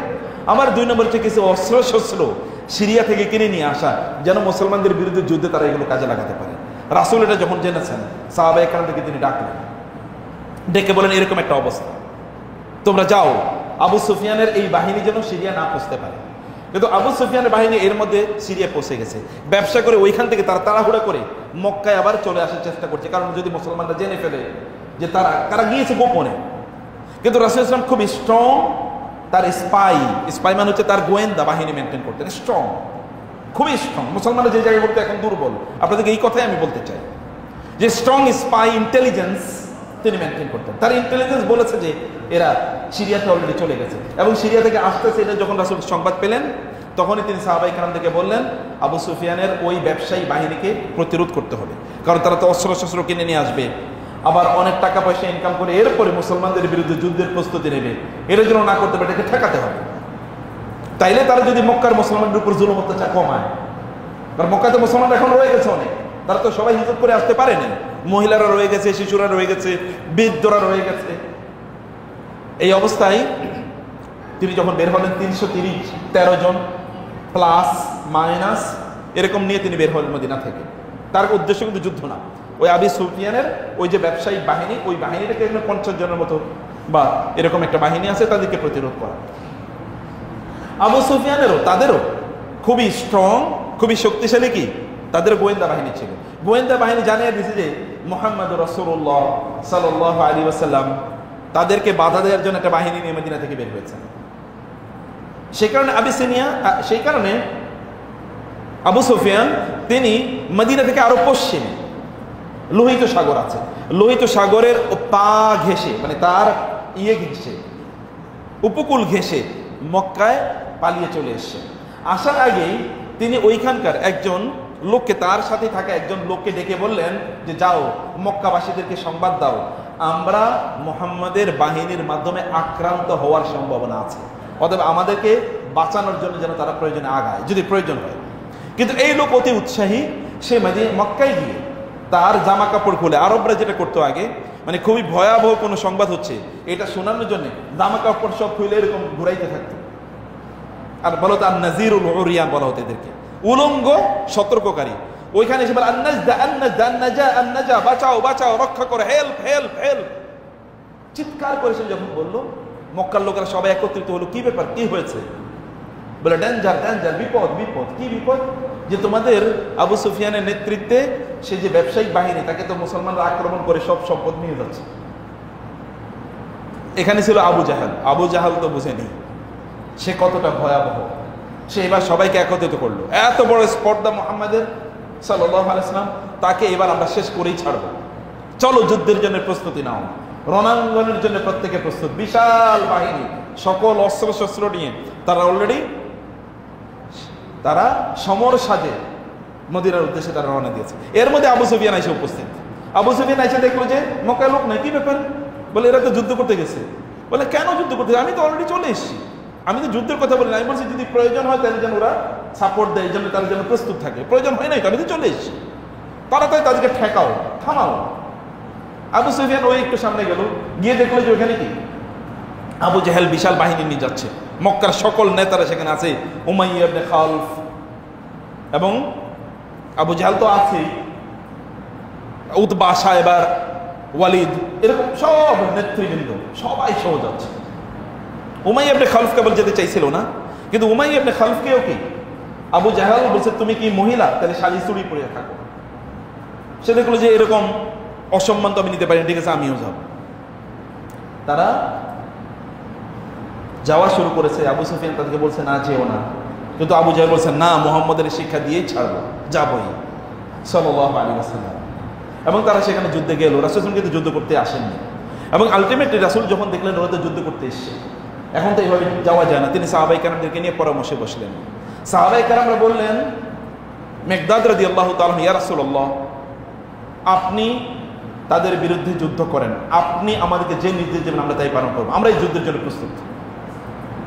আমার 2 নম্বর হচ্ছে কিছু অস্ত্র শস্ত্র সিরিয়া থেকে কিনে নিয়ে আসা, যেন মুসলমানদের বিরুদ্ধে যুদ্ধে তারা এগুলো কাজে লাগাতে পারে। রাসূল এটা যখন জেনেছেন সাহাবায়ে কেরাম থেকে তিনি ডাকলেন, ডেকে বলেন এরকম একটা অবস্থা, তোমরা যাও আবু সুফিয়ানের এই বাহিনী যেন সিরিয়া না পৌঁছতে পারে। কিন্তু আবু সুফিয়ানের বাহিনী এর মধ্যে সিরিয়া পৌঁছে গেছে, ব্যবসা করে ওইখান থেকে তারা তাড়াহুড়া করে মক্কায় আবার চলে আসার চেষ্টা করছে, কারণ যদি মুসলমানরা জেনে ফেলে যে তারা গিয়েছে গোপনে। কিন্তু রাসূল সাল্লাল্লাহু আলাইহি ওয়াসাল্লাম খুব স্ট্রং, তার স্পাই মানে হচ্ছে তার গোয়েন্দা বাহিনী মেনটেন করতেন, স্ট্রং, খুবই স্ট্রং। মুসলমানরা যে জায়গায় বলতে এখন দুর্বল, আপনাদেরকে এই কথাই আমি বলতে চাই যে স্ট্রং স্পাই ইন্টেলিজেন্স তিনি মেনটেন করতেন। তার ইন্টেলিজেন্স বলেছে যে এরা সিরিয়াতে অলরেডি চলে গেছে, এবং সিরিয়া থেকে আসতেছে এটা যখন রাসূল সংবাদ পেলেন তখনই তিনি সাহাবায়ে কেরামদেরকে বললেন আবু সুফিয়ানের ওই ব্যবসায়ী বাহিনীকে প্রতিরোধ করতে হবে, কারণ তারা তো অস্ত্র শস্ত্র কিনে নিয়ে আসবে, আবার অনেক টাকা পয়সা ইনকাম করে এরপরে মুসলমানদের বিরুদ্ধে যুদ্ধের প্রস্তুতি নেবে, এর জন্য না করতে পারে, এটাকে ঠেকাতে হবে। তাইলে তারা যদি মক্কার মুসলমানদের উপর জুলুম অত্যাচার কমায়, কারণ মক্কাতে মুসলমানরা এখন রয়ে গেছে অনেক, তারা তো সবাই হিজরত করে আসতে পারেনি, মহিলারা রয়ে গেছে, শিশুরা রয়ে গেছে, বৃদ্ধরা রয়ে গেছে। এই অবস্থায় তিনি যখন বের হলেন 313 জন প্লাস মাইনাস এরকম নিয়ে তিনি বের হলেন মদিনা থেকে। তার উদ্দেশ্য কিন্তু যুদ্ধ না, ওই আবু সুফিয়ানের ওই যে ব্যবসায়িক বাহিনী, ওই বাহিনীটাকে 50 জনের মতো বা এরকম একটা বাহিনী আছে, তাদেরকে প্রতিরোধ করা। আবু সুফিয়ানেরও তাদেরও খুবই স্ট্রং, খুবই শক্তিশালী কি তাদের গোয়েন্দা বাহিনী ছিল। গোয়েন্দা বাহিনী জানিয়ে দিয়েছে যে মুহাম্মদুর রাসূলুল্লাহ সাল্লাল্লাহু আলাইহি ওয়াসাল্লাম তাদেরকে বাধা দেওয়ার জন্য একটা বাহিনী নিয়ে মদিনা থেকে বের হয়েছে। সেই কারণে আবু সুফিয়ান তিনি মদিনা থেকে আরো পশ্চিমে লোহিত সাগর আছে, লোহিত সাগরের পা ঘেঁষে মানে তার ঘেঁষে উপকূল ঘেঁষে মক্কায় পালিয়ে চলে এসছে। আসার আগেই তিনি ওইখানকার একজন লোককে, তার সাথে থাকা একজন লোককে ডেকে বললেন যে যাও মক্কাবাসীদেরকে সংবাদ দাও আমরা মুহাম্মাদের বাহিনীর মাধ্যমে আক্রান্ত হওয়ার সম্ভাবনা আছে, অতএব আমাদেরকে বাঁচানোর জন্য যেন তারা প্রয়োজনে আগায় যদি প্রয়োজন হয়। কিন্তু এই লোক অতি উৎসাহী, সে মক্কায় গিয়ে তার জামা কাপড় খুলে, আরবরা যেটা করতো আগে, মানে খুবই ভয়াবহ কোনো সংবাদ হচ্ছে এটা শোনানোর জন্য জামা কাপড় সব খুলে এরকম ঘুরাইতে থাকতো। আর বলো তো নাজিরুল উরিয়ান বলা হতো এদেরকে, উলঙ্গ সতর্ককারী। ওইখানে এসে বলে আন্নাজা, বাঁচাও বাঁচাও, রক্ষা করো, হেল্প হেল্প হেল্প, চিৎকার করেছে। যখন বললো মক্কার লোকেরা সবাই একত্রিত হলো, কি ব্যাপার, কি হয়েছে? বলে ডেঞ্জার ডেঞ্জার, বিপদ বিপদ। কি বিপদ? যে তোমাদের আবু সুফিয়ানের নেতৃত্বে সে যে ব্যবসায়িক বাহিনী, তাকে তো মুসলমানরা আক্রমণ করে সব সম্পদ নিয়ে যাচ্ছে। এখানে ছিল আবু জাহাল। আবু জাহাল তো বুঝেনি সে কতটা ভয়াবহ, সে এবার সবাইকে একত্রিত করলো। এত বড় স্পর্ধা মুহাম্মাদের সাল্লাল্লাহু আলাইহি ওয়াসাল্লাম, তাকে এবার আমরা শেষ করেই ছাড়বো, চলো যুদ্ধের জন্য প্রস্তুতি নাও। রণাঙ্গনের জন্য প্রত্যেকে প্রস্তুত, বিশাল বাহিনী, সকল অস্ত্র শস্ত্র নিয়ে তারা অলরেডি সমর সাজে মদিনার উদ্দেশ্যে তারা রওনা দিয়েছে। এর মধ্যে আবু সুফিয়ান এসে উপস্থিত। আবু সুফিয়ান এসে দেখলো যে মক্কায় লোক নাই, কি ব্যাপার? বলে এরা তো যুদ্ধ করতে গেছে। বলে কেন যুদ্ধ করতে? আমি তো অলরেডি চলে এসেছি, আমি তো যুদ্ধের কথা বলি না, আমি বলছি যদি প্রয়োজন হয় তাহলে যেন ওরা সাপোর্ট দেয়, জন্য তারা যেন প্রস্তুত থাকে। প্রয়োজন হয় নাই তো আমি তো চলে এসেছি, তাড়াতাড়ি তাদেরকে ঠেকাও, থামাও। আবু সুফিয়ান ওই একটু সামনে গেল, গিয়ে দেখলো যে ওখানে কি আবু জাহেল বিশাল বাহিনী নিয়ে যাচ্ছে। মক্কার সকল নেতারা সেখানে আছে, উমাইয়া ইবনে খালফ এবং আবু জাহেল তো আছেই, উতবা, সায়বা, ওয়ালিদ, এরকম সব নেতৃবৃন্দ সবাই সহ যাচ্ছে। উমাইয়া ইবনে খালফ কেবল যেতে চাইছিল না, কিন্তু উমাইয়া ইবনে খালফকেও কি আবু জাহাল বলছে তুমি কি মহিলা, তাহলে শাড়ি চুড়ি পরে থাকো। সে দেখলো যে এরকম অসম্মান তো আমি নিতে পারি, ঠিক আছে আমিও যাব। তারা যাওয়া শুরু করেছে। আবু সুফিয়ান তাদেরকে বলছে না যেও না, কিন্তু আবু জাহেল বলছে না, মুহাম্মদের শিক্ষা দিয়েই ছাড়বো, যাবই সাল্লাল্লাহু আলাইহি ওয়াসাল্লাম। এবং তারা সেখানে যুদ্ধে গেল। রাসূল কিন্তু যুদ্ধ করতে আসেননি, এবং আলটিমেটলি রাসূল যখন দেখলেন ওরা তো যুদ্ধ করতে এসছে, এখন তো এইভাবে যাওয়া যায় না, তিনি সাহাবায়ে কেরামদেরকে নিয়ে পরামর্শে বসলেন। সাহাবায়ে কেরামরা বললেন মিকদাদ রাদিয়াল্লাহু তাআলা, ইয়া রাসূলুল্লাহ, আপনি তাদের বিরুদ্ধে যুদ্ধ করেন, আপনি আমাদেরকে যে নির্দেশ দেবেন আমরা তাই পালন করবো, আমরা এই যুদ্ধের জন্য প্রস্তুত।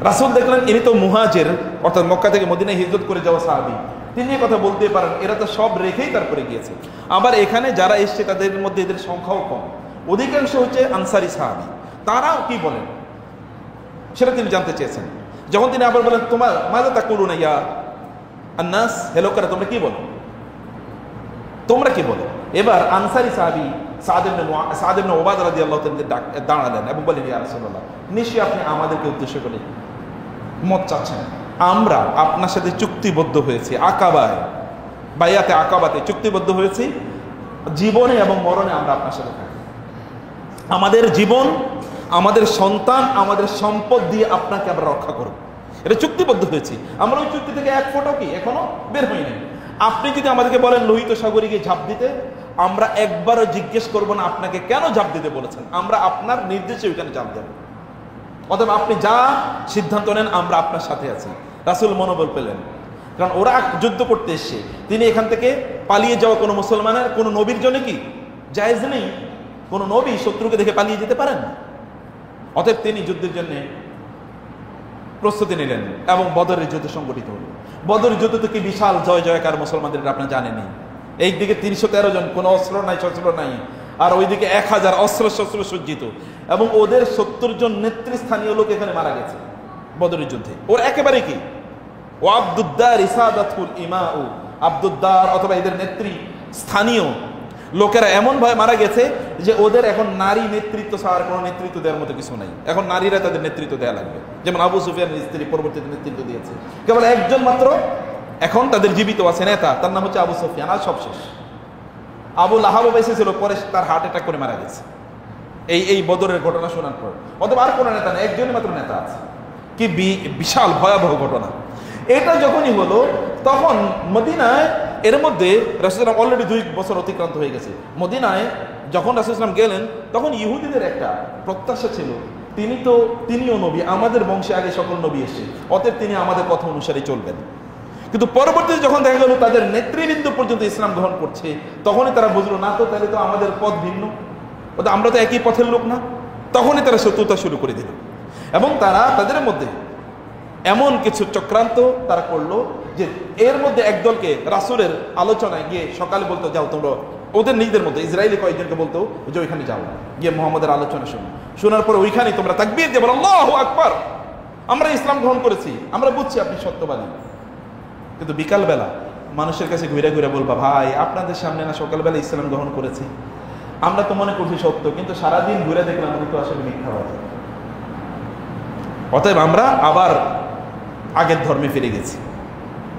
রাসূল দেখলেন ইনি তো মুহাজির, অর্থাৎ মক্কা থেকে মদিনায় হিজরত করে যাওয়া সাহাবী, তিনি কথা বলতে পারেন, এরা তো সব রেখেই তারপরে গিয়েছে। আবার এখানে যারা এসছে তাদের মধ্যে এদের সংখ্যাও কম, অধিকাংশ হচ্ছে আনসারী সাহাবী, তারাও কি বলেন সেটা তিনি জানতে চেয়েছেন। যখন তিনি আবার বলেন তোমার মাযা তাকুলুনা ইয়া আন্নাস, হে লোকেরা তোমরা কি বলো, তোমরা কি বলো। এবার আনসারী সাহাবী সাদ ইবনে উবাদা রাদিয়াল্লাহু তাআলা দাঁড়ালেন এবং বলেন ইয়া রাসূলুল্লাহ, নিশ্চয়ই আপনি আমাদেরকে উদ্দেশ্য করে মত চাচ্ছেন। আমরা আপনার সাথে চুক্তিবদ্ধ হয়েছি, আকাবায় বাইয়াতে আকাবাতে চুক্তিবদ্ধ হয়েছি, জীবনে এবং মরণে আমরা আপনার সাথে থাকি, আমাদের জীবন, আমাদের সন্তান, আমাদের সম্পদ দিয়ে আপনাকে আমরা রক্ষা করব, এটা চুক্তিবদ্ধ হয়েছি। আমরা ওই চুক্তি থেকে এক ফোঁটাও কি এখনো বের হইনি। আপনি যদি আমাদেরকে বলেন লোহিত সাগরে গিয়ে ঝাঁপ দিতে, আমরা একবারও জিজ্ঞেস করবো না আপনাকে কেন ঝাঁপ দিতে বলেছেন, আমরা আপনার নির্দেশে ওইখানে ঝাঁপ দেব। অতএব আপনি যা সিদ্ধান্ত নেন আমরা আপনার সাথে আছি। রাসূল মনোবল পেলেন, কারণ ওরা যুদ্ধ করতে এসছে, তিনি এখান থেকে পালিয়ে যাওয়া কোনো মুসলমানের, কোনো নবীর জন্য কি জায়েজ নেই, কোনো নবী শত্রুকে দেখে পালিয়ে যেতে পারেন না। অতএব তিনি যুদ্ধের জন্য প্রস্তুতি নিলেন এবং বদরের যুদ্ধ সংগঠিত হল। বদরের যুদ্ধ তো কি বিশাল জয় জয়কার মুসলমানদের আপনার জানেনি। এইদিকে 313 জন, কোনো অস্ত্র নাই শস্ত্র নাই, আর ওইদিকে 1000 অস্ত্র শস্ত্র সজ্জিত, এবং ওদের 70 জন নেতৃস্থানীয় লোক এখানে মারা গেছে বদরের যুদ্ধে। ওর একেবারে কি ও আব্দুদ্দার ইসাদাতুল ইমাউ, আব্দুদ্দার অথবা এদের নেত্রী স্থানীয় লোকেরা এমন ভাবে মারা গেছে যে ওদের এখন নারী নেতৃত্ব ছাড়া কোনো নেতৃত্ব দেওয়ার মতো কিছু নাই। এখন নারীরা তাদের নেতৃত্ব দেওয়া লাগবে, যেমন আবু সুফিয়ানের স্ত্রী পরবর্তীতে নেতৃত্ব দিয়েছে। কেবল একজন মাত্র এখন তাদের জীবিত আছে নেতা, তার নাম হচ্ছে আবু সুফিয়ান, আর সব শেষ। আবু লাহাবও বেঁচে ছিল, পরে তার হার্ট অ্যাটাক করে মারা গেছে এই বদরের ঘটনা শোনার পর। অথবা আর কোনো নেতা নেই, একজনই মাত্র নেতা আছে। কি বিশাল ভয়াবহ ঘটনা। এটা যখনই হলো তখন মদিনায়, এর মধ্যে রাসূল অলরেডি 2 বছর অতিক্রান্ত হয়ে গেছে। মদিনায় যখন রাসূল গেলেন তখন ইহুদিদের একটা প্রত্যাশা ছিল, তিনিও নবী, আমাদের বংশে আগে সকল নবী এসে, অতএব তিনি আমাদের কথা অনুসারে চলবেন। কিন্তু পরবর্তীতে যখন দেখা গেল তাদের নেতৃবৃন্দ পর্যন্ত ইসলাম গ্রহণ করছে, তখনই তারা বুঝলো না তো, তাহলে তো আমাদের পথ ভিন্ন, আমরা তো একই পথের লোক না। তখনই তারা শত্রুতা শুরু করে দিল, এবং তারা তাদের মধ্যে এমন কিছু চক্রান্ত তারা করলো যে এর মধ্যে একদলকে রাসূলের আলোচনায় গিয়ে সকালে বলতো যাও তোমরা, ওদের নিজেদের মধ্যে ইসরায়েলি কয়েকজনকে বলতো যে ওইখানে যাও, গিয়ে মুহাম্মদের আলোচনা শোনো, শোনার পর ওইখানে তোমরা তাকবীর দিয়ে বলো আল্লাহু আকবার, আমরা ইসলাম গ্রহণ করেছি, আমরা বুঝছি আপনি সত্যবাদী। কিন্তু বিকালবেলা মানুষের কাছে ঘুরে ঘুরে বলবা, ভাই আপনাদের সামনে না সকালবেলা ইসলাম গ্রহণ করেছি, আমরা তো মনে করছি সত্য, কিন্তু সারাদিন ঘুরে দেখলাম উনি তো আসলে মিথ্যাবাদী। অতএব আমরা আবার আগের ধর্মে ফিরে গেছি।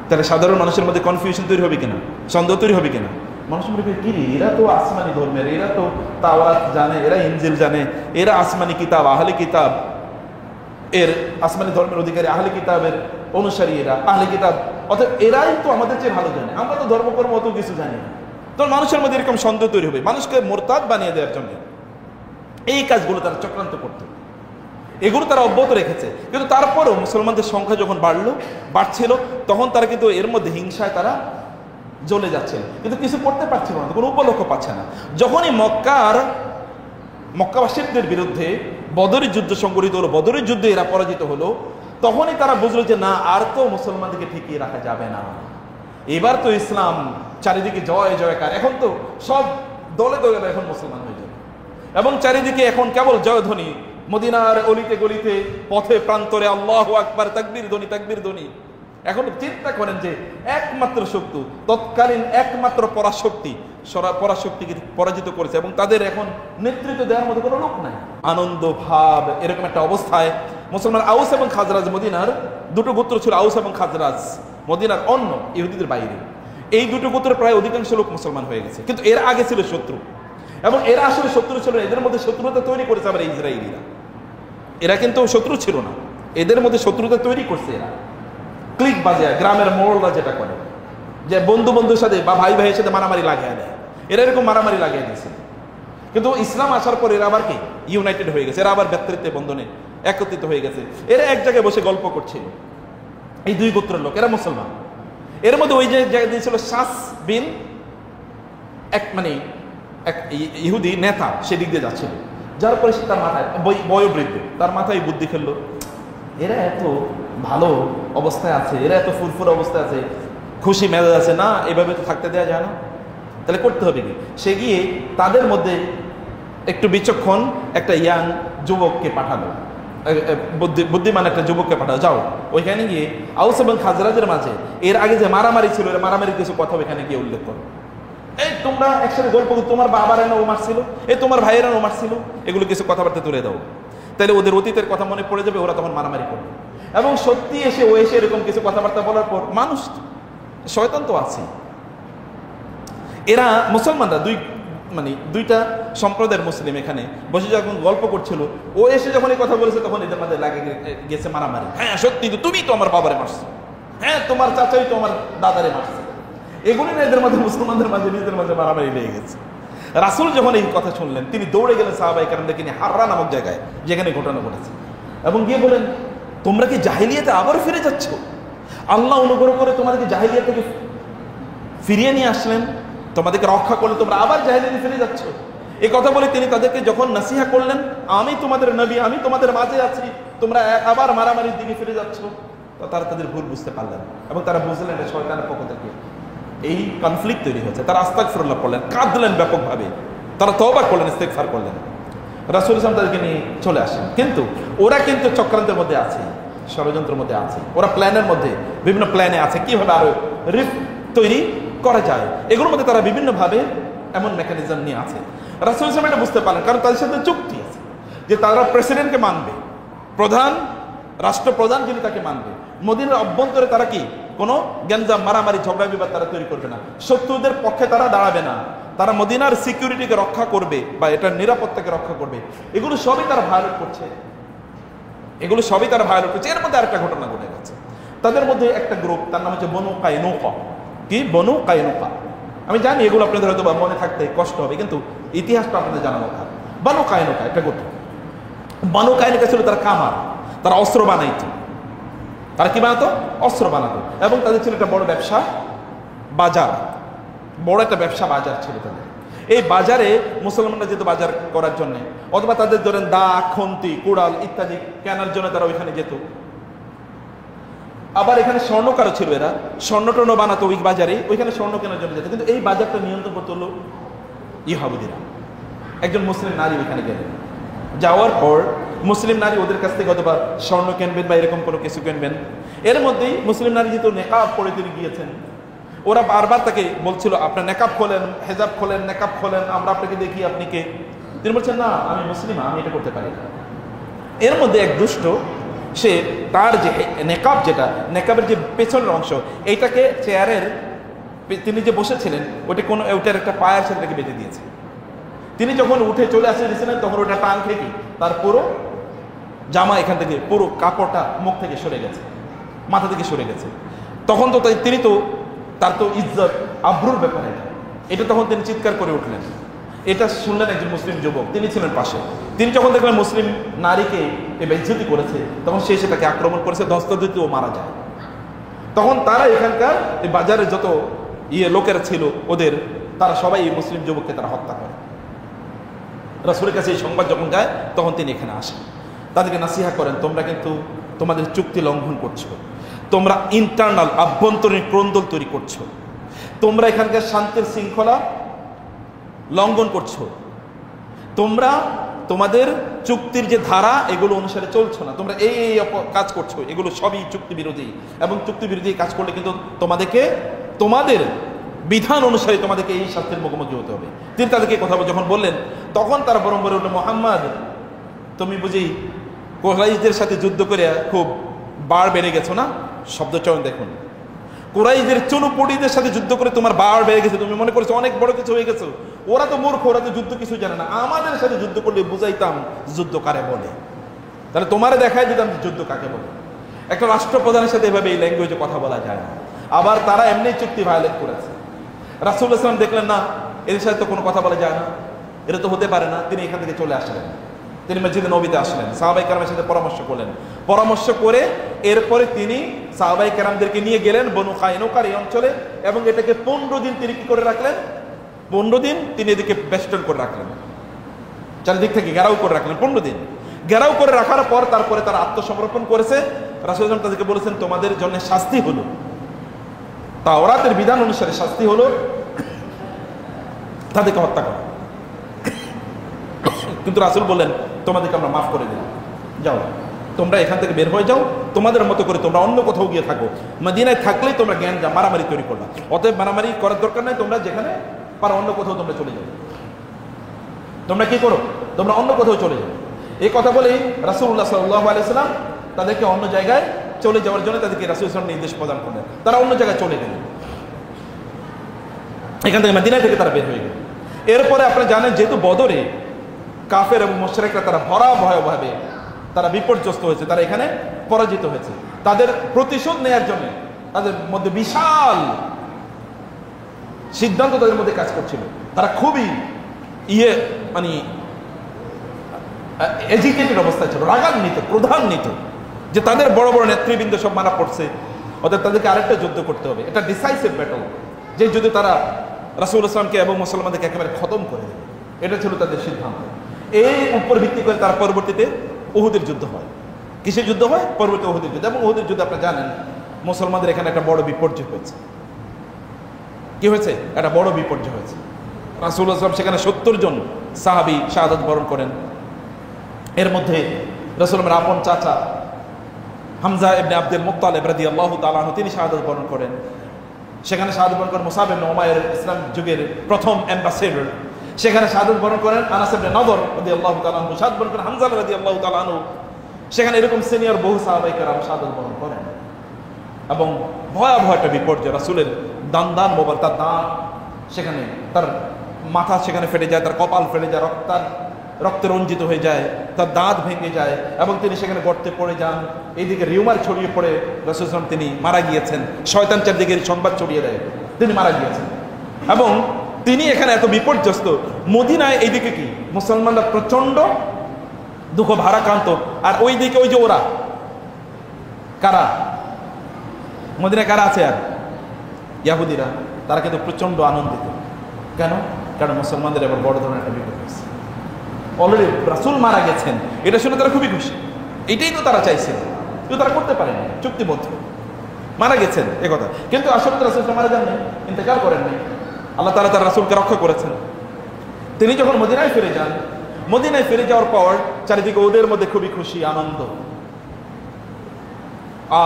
তাহলে সাধারণ মানুষের মধ্যে কনফিউশন তৈরি হবে কিনা, সন্দেহ তৈরি হবে কিনা। মানুষ মনে করে কি এরা তো আসমানি ধর্মের, এরা তো তাওরাত জানে, এরা ইনজিল জানে, এরা আসমানি কিতাব, আহলে কিতাব, এর আসমানি ধর্মের অধিকারী, আহলে কিতাবের অনুসারী, এরা আহলে কিতাব, অর্থাৎ এরাই তো আমাদের চেয়ে ভালো জানে, আমরা তো ধর্মকর্ম অত কিছু জানি না। তখন মানুষের মধ্যে এরকম সন্দেহ তৈরি হবে, মানুষকে মোরতাদ বানিয়ে দেওয়ার জন্য এই কাজগুলো তারা চক্রান্ত করতো, এগুলো তারা অব্যাহত রেখেছে। কিন্তু তারপরেও মুসলমানদের সংখ্যা যখন বাড়ছিল, তখন তারা কিন্তু এর মধ্যে হিংসায় তারা জ্বলে যাচ্ছিল, কিন্তু কিছু করতে পারছিল না, কোনো উপলক্ষ পাচ্ছে না। যখনই মক্কাবাসীদের বিরুদ্ধে বদরের যুদ্ধ সংঘটিত হলো, বদরের যুদ্ধে এরা পরাজিত হলো, তখনই তারা বুঝলো যে না, আর তো মুসলমানদেরকে ঠেকিয়ে রাখা যাবে না, এবার তো ইসলাম চারিদিকে জয় জয়কার, এখন তো সব দলে দলে এখন মুসলমান হয়ে যাবে, এবং চারিদিকে এখন কেবল জয়ধ্বনি, মদিনার অলিতে গলিতে পথে প্রান্তরে আল্লাহু আকবার, তাকবীর ধ্বনি, তাকবীর ধ্বনি। এখন চিন্তা করেন যে একমাত্র শক্তি, তৎকালীন একমাত্র পরাশক্তিকে পরাজিত করেছে, এবং তাদের এখন নেতৃত্ব দেওয়ার মতো কোনো লোক নাই। আনন্দ ভাব এরকম একটা অবস্থায় মুসলমান আউস এবং খাজরাজ, মদিনার দুটো গোত্র ছিল, আউস এবং খাজরাজ, মদিনার অন্য ইহুদিদের বাইরে। এই দুটো গোত্রের প্রায় অধিকাংশ লোক মুসলমান হয়ে গেছে, কিন্তু এর আগে ছিল শত্রু, এবং এরা আসলে শত্রু ছিল না, এদের মধ্যে শত্রুতা তৈরি করেছে আবার ইসরায়েলিরা। এরা কিন্তু শত্রু ছিল না, এদের মধ্যে শত্রুতা তৈরি করছে এরা। ক্লিক বাজায়, গ্রামের মোড়লরা যেটা করে, যে বন্ধু বন্ধুর সাথে বা ভাই ভাইয়ের সাথে মারামারি লাগিয়ে দেয়, এরা এরকম মারামারি লাগিয়ে দিয়েছে। কিন্তু ইসলাম আসার পর এরা আবার কি ইউনাইটেড হয়ে গেছে, এরা আবার ব্যক্তিত্বের বন্ধনে একত্রিত হয়ে গেছে। এরা এক জায়গায় বসে গল্প করছিল, এই দুই গোত্রের লোক, এরা মুসলমান। এর মধ্যে ওই যে জায়গায় দিয়েছিল শাস বিন এক ইহুদি নেতা, সেদিক দিয়ে যাচ্ছিল, যার পরে সে তার মাথায় বয়োবৃদ্ধ, তার মাথায় বুদ্ধি খেললো, এরা এত ভালো অবস্থায় আছে, এরা এত ফুরফুর অবস্থায় আছে, খুশি মেজাজ আছে, না এভাবে তো থাকতে দেওয়া যায় না, তাহলে করতে হবে কি? সে গিয়ে তাদের মধ্যে একটু বিচক্ষণ একটা ইয়াং যুবককে পাঠালো, বুদ্ধিমান একটা যুবককে পাঠালো, যাও ওইখানে গিয়ে আউস এবং খাজরাজের মাঝে এর আগে যে মারামারি ছিল, এর মারামারির কিছু কথা ওইখানে গিয়ে উল্লেখ করো। এই তোমরা একসাথে গল্প, তোমার বাবার ও মারছিল, এই তোমার ভাইয়েরা ও মারছিল, এগুলো কিছু কথাবার্তা তুলে দাও, তাহলে ওদের অতীতের কথা মনে পড়ে যাবে, ওরা তখন মারামারি করবে। এবং সত্যি এসে এরকম কিছু কথাবার্তা বলার পর মানুষ, শয়তান তো আছে, এরা মুসলমানরা দুইটা সম্প্রদায়ের মুসলিম এখানে বসে যখন গল্প করছিল, ও এসে যখন এই কথা বলেছে, তখন এদের মাঝে লাগে গেছে মারামারি। হ্যাঁ সত্যি তো, তুমি তো আমার বাবারে মারছো, হ্যাঁ তোমার চাচাই তো আমার দাদারে মারছে, এগুলি না এদের মাঝে, মুসলমানদের মাঝে নিজেদের মাঝে মারামারি লেগে গেছে। রাসূল যখন এই কথা শুনলেন, তিনি দৌড়ে গেলেন সাহাবায়ে কেরামদেরকে নিয়ে হাররা নামক জায়গায়, যেখানে ঘটনা ঘটেছে, এবং গিয়ে বলেন, তোমরা কি জাহিলিয়াতে আবার ফিরে যাচ্ছ? আল্লাহ অনুগ্রহ করে তোমাদেরকে জাহিলিয়াত থেকে ফিরিয়ে নিয়ে আসলেন, তোমাদেরকে রক্ষা করলে তোমরা আবার জাহিলিয়াতে ফিরে যাচ্ছ। এই কথা বলে তিনি তাদেরকে যখন নাসিহা করলেন, আমি তোমাদের নবী, আমি তোমাদের মাঝে আছি, তোমরা আবার মারামারির দিকে ফিরে যাচ্ছ, তো তারা তাদের ভুল বুঝতে পারলেন, এবং তারা বুঝলেন এটা শয়তানের পক্ষ থেকে এই কনফ্লিক্ট তৈরি হয়েছে। তারা আস্তাগফিরুল্লাহ পড়লেন, কাঁদলেন ব্যাপকভাবে, তারা তওবা করলেন, ইস্তেগফার করলেন। রাসূল সাল্লাল্লাহু আলাইহি ওয়াসাল্লাম তাদেরকে নিয়ে চলে আসেন, কিন্তু ওরা কিন্তু চক্রান্তের মধ্যে আছে, ষড়যন্ত্রের মধ্যে আছে, ওরা প্ল্যানের মধ্যে, বিভিন্ন প্ল্যানে আছে, কিভাবে আরো রিস্ক তৈরি করা যায়, এগুলোর মধ্যে তারা বিভিন্নভাবে এমন মেকানিজম নিয়ে আছে। রাসূল সাল্লাল্লাহু আলাইহি ওয়াসাল্লাম এটা বুঝতে পারেন, কারণ তাদের সাথে চুক্তি আছে যে তারা প্রেসিডেন্টকে মানবে, রাষ্ট্রপ্রধান যিনি তাকে মানবে। মদিনার অভ্যন্তরে তারা কি কোনো গ্যাঞ্জাম, মারামারি, ঝগড়া বিবাদ তারা তৈরি করবে না, শত্রুদের পক্ষে তারা দাঁড়াবে না, তারা মদিনার সিকিউরিটিকে রক্ষা করবে বা এটার নিরাপত্তাকে রক্ষা করবে। এগুলো সবই তারা ভায়োলেট করছে, এগুলো সবই তারা ভায়োলেট করছে। এর মধ্যে আরেকটা ঘটনা ঘটে গেছে, তাদের মধ্যে একটা গ্রুপ, তার নাম হচ্ছে বনু কায়নুকা। কি বনু কায়নুকা? আমি জানি এগুলো আপনাদের হয়তো মনে থাকতে কষ্ট হবে, কিন্তু ইতিহাসটা আপনাদের জানা কথা। বনু কায়নুকা একটা গোত্র। বনু কায়নুকা ছিল তারা কামার, তারা অস্ত্র বানাইতো। তারা কি বানাতো? অস্ত্র বানাতো। এবং তাদের ছিল একটা বড় ব্যবসা বাজার, বড় একটা ব্যবসা বাজার ছিল তাদের। এই বাজারে মুসলমানরা যেত বাজার করার জন্য, অথবা তাদের ধরেন দা, খন্তি, কুড়াল ইত্যাদি কেনার জন্য তারা ওইখানে যেত। আবার এখানে স্বর্ণকারও ছিল, এরা স্বর্ণ টর্ণ বানাতো ওই বাজারে, ওইখানে স্বর্ণ কেনার জন্য যেত। কিন্তু এই বাজারটা নিয়ন্ত্রণ করতে হলো ইহুদিরা। একজন মুসলিম নারী ওইখানে গেলেন, যাওয়ার পর মুসলিম নারী ওদের কাছ থেকে অথবা স্বর্ণ কিনবেন বা এরকম কোনো কিছু কিনবেন। এর মধ্যেই মুসলিম নারী যেহেতু নেকাব পরে তিনি গিয়েছেন, ওরা বারবার তাকে বলছিল, আপনার নেকাব খোলেন, হেজাব খোলেন, নেকাব খোলেন, আমরা আপনাকে দেখি, আপনি কে? তিনি বলছেন, না আমি মুসলিমা, আমি এটা করতে পারি না। এর মধ্যে এক দুষ্ট, সে তার যে নেকাব, যেটা নেকাবের যে পেছনের অংশ, এইটাকে চেয়ারের তিনি যে বসেছিলেন ওইটার একটা পায়ের সাথে বেঁধে দিয়েছে। তিনি যখন উঠে চলে আসছিলেন, তখন ওটা টান থেকে তার পুরো জামা এখান থেকে পুরো কাপড়টা মুখ থেকে সরে গেছে, মাথা থেকে সরে গেছে। তখন তো তিনি তো তার তো ইজ্জত আব্রুর ব্যাপারে এটা, তখন তিনি চিৎকার করে উঠলেন। এটা শুনলেন একজন মুসলিম যুবক, তিনি ছিলেন পাশে। তিনি যখন দেখলেন মুসলিম নারীকে এ বেইজ্জতি করেছে, তখন সে তাকে আক্রমণ করেছে, ধ্বস্তাধ্বস্তি, ও মারা যায়। তখন তারা এখানকার এই বাজারে যত লোকেরা ছিল ওদের, তারা সবাই এই মুসলিম যুবককে তারা হত্যা করে। রাসূলের কাছে এই সংবাদ যখন যায়, তখন তিনি এখানে আসেন, তাদেরকে নাসিহা করেন, তোমরা কিন্তু তোমাদের চুক্তি লঙ্ঘন করছো, তোমরা ইন্টারনাল আভ্যন্তরীণ ক্রন্দল তৈরি করছো, তোমরা এখানকার শান্তির শৃঙ্খলা লঙ্ঘন করছো, তোমরা তোমাদের চুক্তির যে ধারা এগুলো অনুসারে চলছো না, তোমরা এই কাজ করছো, এগুলো সবই চুক্তি বিরোধী। এবং চুক্তি বিরোধী কাজ করলে কিন্তু তোমাদেরকে তোমাদের বিধান অনুসারে তোমাদেরকে এই শাস্তির মুখোমুখি হতে হবে। তিনি তাদেরকে কথা যখন বললেন, তখন তারা বরং বলে উঠল, মুহাম্মদ তুমি বুঝি কুরাইশদের সাথে যুদ্ধ করে খুব বাড় বেড়ে গেছো না, শব্দ চয়ন দেখুন। কুরাইশদের চুনুপুটিদের সাথে যুদ্ধ করে তোমার বাড় বেড়ে গেছে, তুমি মনে করছো অনেক বড় কিছু হয়ে গেছো। ওরা তো মূর্খ, ওরা তো যুদ্ধ কিছু জানে না। আমাদের সাথে যুদ্ধ করলে বুঝাইতাম যুদ্ধ কারে বলে, তাহলে তোমারে দেখাই দিতাম যুদ্ধ কাকে বলে। একটা রাষ্ট্রপ্রধানের সাথে এভাবে এই ল্যাঙ্গুয়েজে কথা বলা যায় না। আবার তারা এমনি চুক্তি ভায়োলেট করেছে। রাসূলুল্লাহ সাল্লাল্লাহু আলাইহি ওয়াসাল্লাম দেখলেন না, এদের সাথে তো কোনো কথা বলা যায় না, এটা তো হতে পারে না। তিনি এখান থেকে চলে আসলেন, তিনি মসজিদে নবীতে আসলেন, সাহাবায়ে কেরামের সাথে পরামর্শ করলেন। পরামর্শ করে এরপরে তিনি সাহাবায়ে কেরামদেরকে নিয়ে গেলেন বনু কায়নুকার এই অঞ্চলে, এবং এটাকে 15 দিন তিনি কি করে রাখলেন, 15 দিন তিনি এদিকে বেষ্টন করে রাখলেন, চারিদিক থেকে ঘেরাও করে রাখলেন। 15 দিন ঘেরাও করে রাখার পর তারপরে তারা আত্মসমর্পণ করেছে। রাসূলুল্লাহ সাল্লাল্লাহু আলাইহি ওয়াসাল্লাম তাদেরকে বলেছেন, তোমাদের জন্য শাস্তি হলো, তাওরাতের বিধান অনুসারে শাস্তি হলো তাদেরকে হত্যা করা। কিন্তু রাসূল বললেন, তোমাদেরকে আমরা মাফ করে দিলাম, যাও তোমরা এখান থেকে বের হয়ে যাও, তোমাদের মতো করে তোমরা অন্য কোথাও গিয়ে থাকো। মদিনায় থাকলেই তোমরা জ্ঞান যা মারামারি তৈরি করবা, অতএব মারামারি করার দরকার নাই, তোমরা যেখানে পারো অন্য কোথাও তোমরা চলে যাও। তোমরা কি করো, তোমরা অন্য কোথাও চলে যাও। এই কথা বলেই রাসূলুল্লাহ সাল্লাল্লাহু আলাইহি ওয়াসাল্লাম তাদেরকে অন্য জায়গায় চলে যাওয়ার জন্য তাদেরকে রাসূল সাল্লাল্লাহু আলাইহি ওয়াসাল্লাম নির্দেশ প্রদান করলেন। তারা অন্য জায়গায় চলে গেলেন, এখান থেকে মদিনা থেকে তারা বের হয়ে গেল। এরপরে আপনারা জানেন, যেহেতু বদরে কাফের এবং মুশরিকরা তারা ভয়াবহভাবে তারা বিপর্যস্ত হয়েছে, তারা এখানে পরাজিত হয়েছে। তাদের প্রতিশোধ নেয়ার জন্য তাদের মধ্যে বিশাল সিদ্ধান্ত তাদের মধ্যে কাজ করছিল। তারা খুবই মানে এজিটেটেড অবস্থায় ছিল, রাগান্বিত, ক্রোধান্বিত, যে তাদের বড় বড় নেতৃবৃন্দ সব মারা পড়ছে, অর্থাৎ তাদেরকে আরেকটা যুদ্ধ করতে হবে। এটা ডিসাইসিভ ব্যাটল, যে যুদ্ধে তারা রাসূলুল্লাহ সাল্লাল্লাহু আলাইহি ওয়াসাল্লামকে এবং মুসলমানদেরকে একেবারে খতম করে দেবে, এটা ছিল তাদের সিদ্ধান্ত। এই উপর ভিত্তি করে তার পরবর্তীতে উহুদের যুদ্ধ হয়। কিসের যুদ্ধ হয়? পরবর্তী উহুদের যুদ্ধ। এবং উহুদের যুদ্ধে আপনারা জানেন, মুসলমানদের এখানে একটা বড় বিপর্যয় হয়েছে। কি হয়েছে? একটা বড় বিপর্যয় হয়েছে। রাসূলুল্লাহ সাল্লাল্লাহু আলাইহি ওয়াসাল্লাম সেখানে 70 জন সাহাবী শাহাদাত বরণ করেন। এর মধ্যে রাসূলের আপন চাচা হামজা ইবনে আব্দুল মুত্তালিব রাদিয়াল্লাহু তাআলা আনহু তিনি শাহাদাত বরণ করেন। সেখানে শাহাদাত বরণ করেন মুসাব ইবনে উমাইর, ইসলাম যুগের প্রথম অ্যাম্বাসেডর। সেখানে শাহাদাত বরণ করেন আনাস ইবনে নদর রাদিয়াল্লাহু তাআলা আনহু, শাহাদাত বরণ করেন হামজা রাদিয়াল্লাহু তাআলা আনহু। সেখানে এরকম সিনিয়র বহু সাহাবায়ে কেরাম শাহাদাত বরণ করেন। এবং ভয়াবহ একটা বিপর্যয়, রাসূলের দান মোবারক, তার দাঁত সেখানে, তার মাথা সেখানে ফেটে যায়, তার কপাল ফেটে যায়, রক্তে রঞ্জিত হয়ে যায়, তার দাঁত ভেঙে যায়, এবং তিনি সেখানে গর্তে পড়ে যান। এইদিকে রিউমার ছড়িয়ে পড়ে রাসূল সাল্লাল্লাহু আলাইহি ওয়াসাল্লাম তিনি মারা গিয়েছেন। শয়তান চারদিকে সংবাদ ছড়িয়ে দেয় তিনি মারা গিয়েছেন। এবং তিনি এখানে এত বিপর্যস্ত, মদিনায় এইদিকে কি মুসলমানরা প্রচন্ড দুঃখ ভারাক্রান্ত, আর ওইদিকে ওই যে ওরা কারা, মদিনায় কারা আছে, আর ইহুদিরা, তারা কিন্তু প্রচন্ড আনন্দিত। কেন? কারণ মুসলমানদের এবার বড় ধরনের একটা বিপদ হয়েছে। অলরেডি রাসূল মারা গেছেন, এটা শুনে তারা খুবই খুশি। এটাই তো তারা চাইছিল, কিন্তু তারা করতে পারেনি, চুক্তিবদ্ধ। মারা গেছেন এ কথা, কিন্তু আসলে রাসূল মারা যান নাই, ইন্তেকাল করেন নাই। আল্লাহ তাআলা তার রাসূলকে রক্ষা করেছেন। তিনি যখন মদিনায় ফিরে যান, মদিনায় ফিরে যাওয়ার পর চারিদিকে ওদের মধ্যে খুবই খুশি, আনন্দ।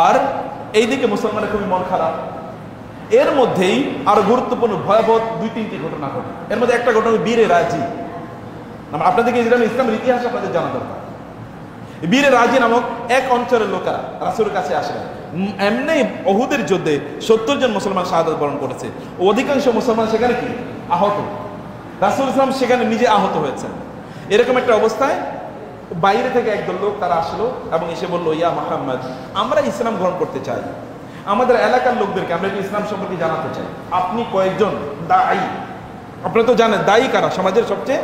আর এইদিকে মুসলমানের খুবই মন খারাপ। এর মধ্যেই আরো গুরুত্বপূর্ণ ভয়াবহ 2-3টি ঘটনা ঘটে। এর মধ্যে একটা ঘটনা বীরে রাজি। আপনাদেরকে ইসলামের ইতিহাস আপনাদের জানা দরকার। বীরে রাজি নামক এক অঞ্চলের লোকেরা রাসূলের কাছে আসলেন। এমনি উহুদের যুদ্ধে 70 জন মুসলমান শাহাদাত বরণ করেছে, অধিকাংশ মুসলমান সেখানে কি আহত। রাসূল ইসলাম সেখানে নিজে আহত হয়েছেন। এরকম একটা অবস্থায় বাইরে থেকে একদল লোক তারা আসলো এবং এসে বলল, ইয়া মুহাম্মদ, আমরা ইসলাম গ্রহণ করতে চাই, আমাদের এলাকার লোকদেরকে আমরা ইসলাম সম্পর্কে জানাতে চাই। আপনি কয়েকজন দায়ী, আপনারা তো জানেন দায়ী কারা, সমাজের সবচেয়ে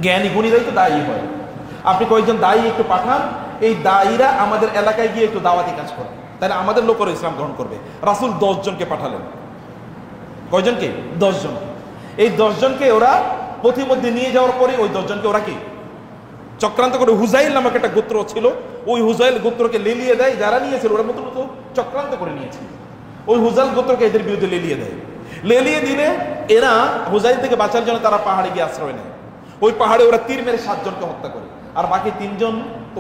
জ্ঞানী গুণীরাই তো দায়ী হয়। আপনি কয়েকজন দায়ী একটু পাঠান, এই দায়ীরা আমাদের এলাকায় গিয়ে একটু দাওয়াতি কাজ করে, তাহলে আমাদের লোকেরা ইসলাম গ্রহণ করবে। রাসূল 10 জনকে পাঠালেন। কয়জনকে? 10 জন। এই 10 জনকে ওরা পথিমধ্যে নিয়ে যাওয়ার পরে ওই 10 জনকে ওরা কি চক্রান্ত করে, হুজাইল নামক একটা গোত্র ছিল, ওই হুজাইল গোত্রকে লেলিয়ে দেয়। যারা নিয়েছিল ওরা মতো চক্রান্ত করে নিয়েছিল, ওই হুজাইল গোত্রকে এদের বিরুদ্ধে লেলিয়ে দেয়। লেলিয়ে দিলে এরা হুজাইল থেকে বাঁচার জন্য তারা পাহাড়ে গিয়ে আশ্রয় নেয়। ওই পাহাড়ে ওরা তীর মেরে 7 জনকে হত্যা করে, আর বাকি 3 জন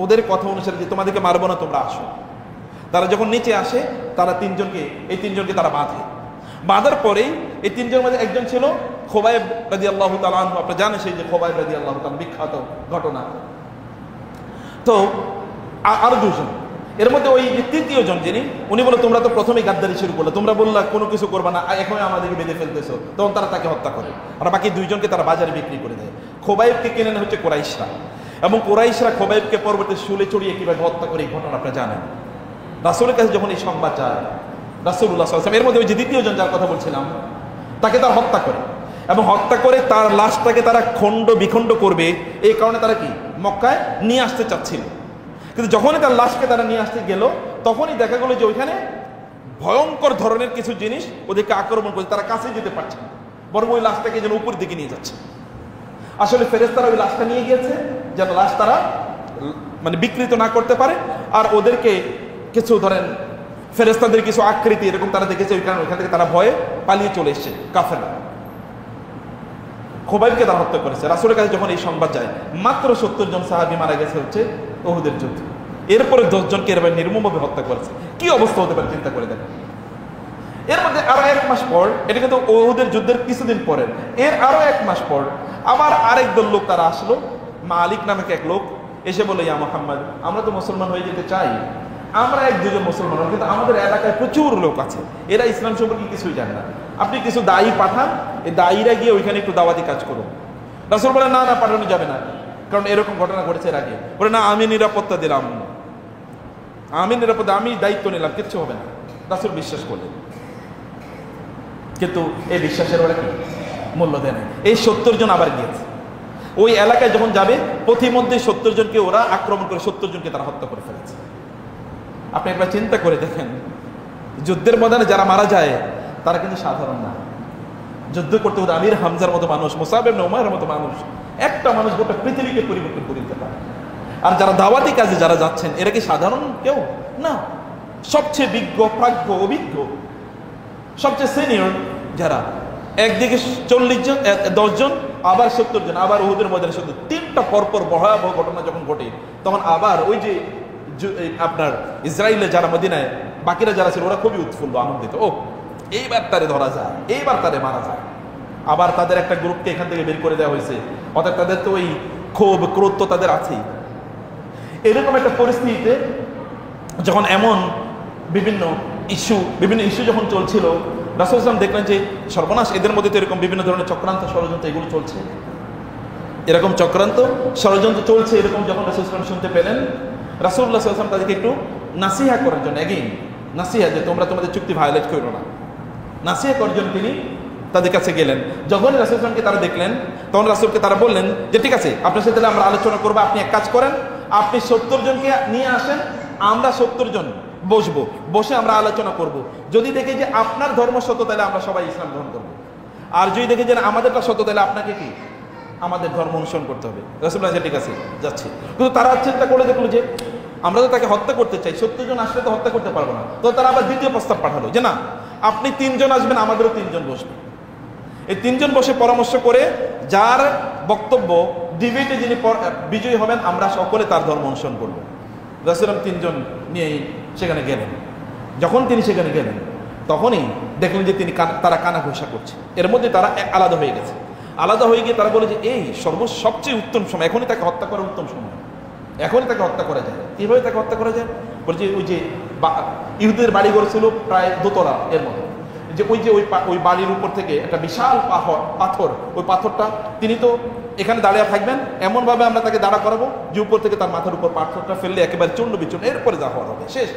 ওদের কথা অনুসারে যে তোমাদেরকে মারবো না, তোমরা আসো। তারা যখন নিচে আসে, তারা এই 3 জনকে তারা বাঁধার পরেই এই 3 জনের মধ্যে একজন ছিল খোবাইব রাদিয়াল্লাহু তাআলা আনহু। আপনারা জানেন সেই যে খোবাইব রাদিয়াল্লাহু তাআলা, বিখ্যাত ঘটনা। তো আরো দুজন, এর মধ্যে ওই তৃতীয় জন যিনি, উনি বলে তোমরা তো প্রথমেই গাদ্দারি শুরু করলে, তোমরা বললা কোনো কিছু করবা না, এখন আমাদেরকে বেঁধে ফেলতেছো, তখন তারা তাকে হত্যা করে। আর বাকি দুইজনকে তারা বাজারে বিক্রি করে দেয়। খোবাইবকে কিনে নেয় হচ্ছে কুরাইশরা, এবং কুরাইশরা খোবাইবকে পরবর্তী শুলে চড়িয়ে কিভাবে হত্যা করে এই ঘটনা আপনারা জানেন। রাসূলের কাছে যখন এই সংবাদ যায়, রাসূলুল্লাহ সাল্লাল্লাহু আলাইহি ওয়াসাল্লাম, এর মধ্যে ওই যে দ্বিতীয় জন যার কথা বলছিলাম, তাকে তারা হত্যা করে, এবং হত্যা করে তার লাশটাকে তারা খণ্ড বিখণ্ড করবে এই কারণে তারা কি মক্কায় নিয়ে আসতে চাচ্ছিল। কিন্তু যখনই তার লাশকে তারা নিয়ে আসতে গেল, তখনই দেখা গেল যে ওইখানে ভয়ঙ্কর ধরনের কিছু জিনিস ওদেরকে আক্রমণ করছে, তারা কাছে যেতে পারছে না, বরং ওই লাশটাকে যেন উপর দিকে নিয়ে যাচ্ছে। আসলে ফেরেশতারা ওই লাশটা নিয়ে গিয়েছে যেন লাশ তারা মানে বিকৃত না করতে পারে, আর ওদেরকে কিছু ধরেন ফেরেশতাদের কিছু আকৃতি এরকম তারা দেখেছে, ওই কারণে ওইখান থেকে তারা ভয়ে পালিয়ে চলে এসছে কাফেররা। খোবাইবকে তারা হত্যা করেছে। রাসূলের কাছে যখন এই সংবাদ যায়, মাত্র 70 জন সাহাবী মারা গেছে হচ্ছে উহুদের যুদ্ধে, এরপরে 10 জনকে এরভাবে নির্মমভাবে হত্যা করেছে। কি অবস্থা হতে পারে চিন্তা করে দেখেন। এর মধ্যে আরো 1 মাস পর, এটা কিন্তু উহুদের যুদ্ধের কিছুদিন পরে, এর আরো 1 মাস পর আবার আরেক দল লোক তারা আসলো, মালিক নামক এক লোক এসে বলে, ইয়া মুহাম্মদ, আমরা তো মুসলমান হয়ে যেতে চাই, আমরা 1-2 জন মুসলমান, কিন্তু আমাদের এলাকায় প্রচুর লোক আছে, এরা ইসলাম সম্পর্কে কিছুই জানে না, আপনি কিছু দায়ী পাঠান, এই দায়ীরা গিয়ে ওইখানে একটু দাওয়াতি কাজ করুন। রাসূল বলে, না না, পাঠানো যাবে না, কারণ এরকম ঘটনা ঘটেছে এর আগে। বলে, না, আমি নিরাপত্তা দিলাম, আমি দায়িত্ব নিলাম, কিচ্ছু হবে না। রাসূল বিশ্বাস করলেন, কিন্তু এই বিশ্বাসের ওরা কি মূল্য দেয় না। এই 70 জন আবার গিয়েছে ওই এলাকায়, যখন যাবে পথিমধ্যে 70 জনকে ওরা আক্রমণ করে 70 জনকে তারা হত্যা করে ফেলেছে। আপনি একবার চিন্তা করে দেখেন, যুদ্ধের ময়দানে যারা মারা যায় তারা কিন্তু সাধারণ না। যুদ্ধ করতে হতে আমির হামজার মতো মানুষ, মুসাব ইবনে উমাইরের মতো মানুষ, একটা মানুষ গোটা পৃথিবীকে পরিবর্তন করে দিতে পারে। আর যারা দাওয়াতি কাজে যারা যাচ্ছেন, এরা কি সাধারণ কেউ না, সবচেয়ে বিজ্ঞ, প্রাজ্ঞ, অভিজ্ঞ, সবচেয়ে সিনিয়র যারা। একদিকে 40 জন, 10 জন, আবার 70 জন, আবার উহুদের ময়দানে 70, 3টা পরপর ভয়াবহ ঘটনা যখন ঘটে, তখন আবার ওই যে আপনার ইসরায়েলে যারা মদিনায় বাকিরা যারা ছিল, ওরা খুবই উৎফুল্ল, আনন্দিত, ও এইবার তারে ধরা যায়, এইবার তারে মারা যায়। আবার তাদের একটা গ্রুপকে এখান থেকে বের করে দেওয়া হয়েছে, অর্থাৎ তাদের তো ওই ক্ষোভ ক্রোধ তো তাদের আছেই। এরকম একটা পরিস্থিতিতে যখন এমন বিভিন্ন ইস্যু যখন চলছিল, রাসূল সাল্লাল্লাহু আলাইহি ওয়াসাল্লাম দেখলেন যে সর্বনাশ, এদের মধ্যে তো এরকম বিভিন্ন ধরনের চক্রান্ত ষড়যন্ত্র এগুলো চলছে, এরকম চক্রান্ত ষড়যন্ত্র চলছে, এরকম যখন রাসূল সাল্লাল্লাহু আলাইহি ওয়াসাল্লাম শুনতে পেলেন, রাসূলুল্লাহ সাল্লাল্লাহু আলাইহি ওয়াসাল্লাম তাদেরকে একটু নাসিহা করার জন্য, নাসিহা, যে তোমরা তোমাদের চুক্তি ভায়োলেট করো না, নাসিহা করার জন্য তিনি তাদের কাছে গেলেন। যখন রাসূল সাল্লাল্লাহু আলাইহি ওয়াসাল্লামকে তারা দেখলেন, তখন রাসূলকে তারা বললেন যে ঠিক আছে, আপনার সাথে আমরা আলোচনা করবো, আপনি এক কাজ করেন, আপনি 70 জনকে নিয়ে আসেন, আমরা 70 জন বসবো, বসে আমরা আলোচনা করব। যদি দেখি যে আপনার ধর্ম সত্য, তাহলে আমরা সবাই ইসলাম গ্রহণ করব, আর যদি দেখি যে আমাদেরটা সত্য, তাহলে আপনাকে কি আমাদের ধর্ম অনুসরণ করতে হবে। রাসূলুল্লাহ ঠিক আছে যাচ্ছি। কিন্তু তারা চিন্তা করে দেখলো যে আমরা তো তাকে হত্যা করতে চাই, 70 জন আসলে তো হত্যা করতে পারবো না, তো তারা আবার দ্বিতীয় প্রস্তাব পাঠালো যে না, আপনি 3 জন আসবেন, আমাদেরও 3 জন বসবে। এই 3 জন বসে পরামর্শ করে যার বক্তব্য ডিবেটে যিনি বিজয়ী হবেন, আমরা সকলে তার ধর্ম অনুসরণ করবো। রাসূল 3 জন নিয়েই সেখানে গেলেন। যখন তিনি সেখানে গেলেন, তখনই দেখলেন যে তারা কানা ঘোষা করছে, এর মধ্যে তারা আলাদা হয়ে গেছে। আলাদা হয়ে গিয়ে তারা বলে যে এই সবচেয়ে উত্তম সময়, এখনই তাকে হত্যা করার উত্তম সময়, এখনই তাকে হত্যা করা যায়। কীভাবে তাকে হত্যা করা যায়? বলছে ওই যে ইহুদের বাড়িঘর ছিল প্রায় দোতলা এর মতো, যে ওই বাড়ির উপর থেকে একটা বিশাল পাথর, ওই পাথরটা তিনি তো এখানে দাঁড়িয়ে থাকবেন, এমনভাবে আমরা তাকে দাঁড়া করাবো যে উপর থেকে তার মাথার উপর পাথরটা ফেললে একেবারে চূর্ণ বিচূর্ণ, এরপরে যা হওয়ার হবে শেষ।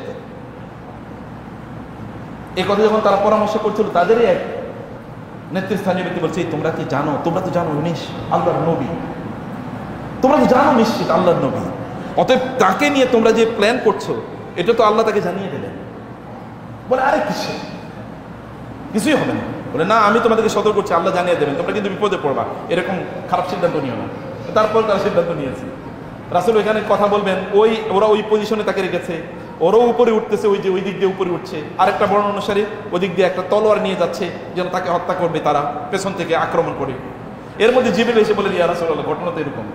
এই কথা যখন তারা পরামর্শ করছিল, তাদেরই এক নেতৃস্থানীয় ব্যক্তি বলছে, তোমরা কি জানো, তোমরা তো জানো আল্লাহর নবী, তোমরা তো জানো নিশ্চিত আল্লাহর নবী, অতএব তাকে নিয়ে তোমরা যে প্ল্যান করছো, এটা তো আল্লাহ তাকে জানিয়ে দেবেন। বলে আরে কিছুই হবে না। বলে না, আমি তোমাদেরকে সতর্ক করছি, আল্লাহ জানিয়ে দেবেন, তোমরা কিন্তু বিপদে পড়বা, এরকম খারাপ সিদ্ধান্ত নিও না। তারপর তারা সিদ্ধান্ত নিয়েছে। রাসূল এখানে কথা বলবেন, ওরা ওই পজিশনে তাকে রেখেছে, ওরও উপরে উঠতেছে, ওই দিক দিয়ে উপরে উঠছে, আরেকটা বর্ণনা অনুসারে ওদিক দিয়ে একটা তলোয়ার নিয়ে যাচ্ছে, যেন তাকে হত্যা করবে তারা পেছন থেকে আক্রমণ করে। এর মধ্যে জিবরিল এসে বলেন, ইয়া রাসূলুল্লাহ, ঘটনা তো এরকম।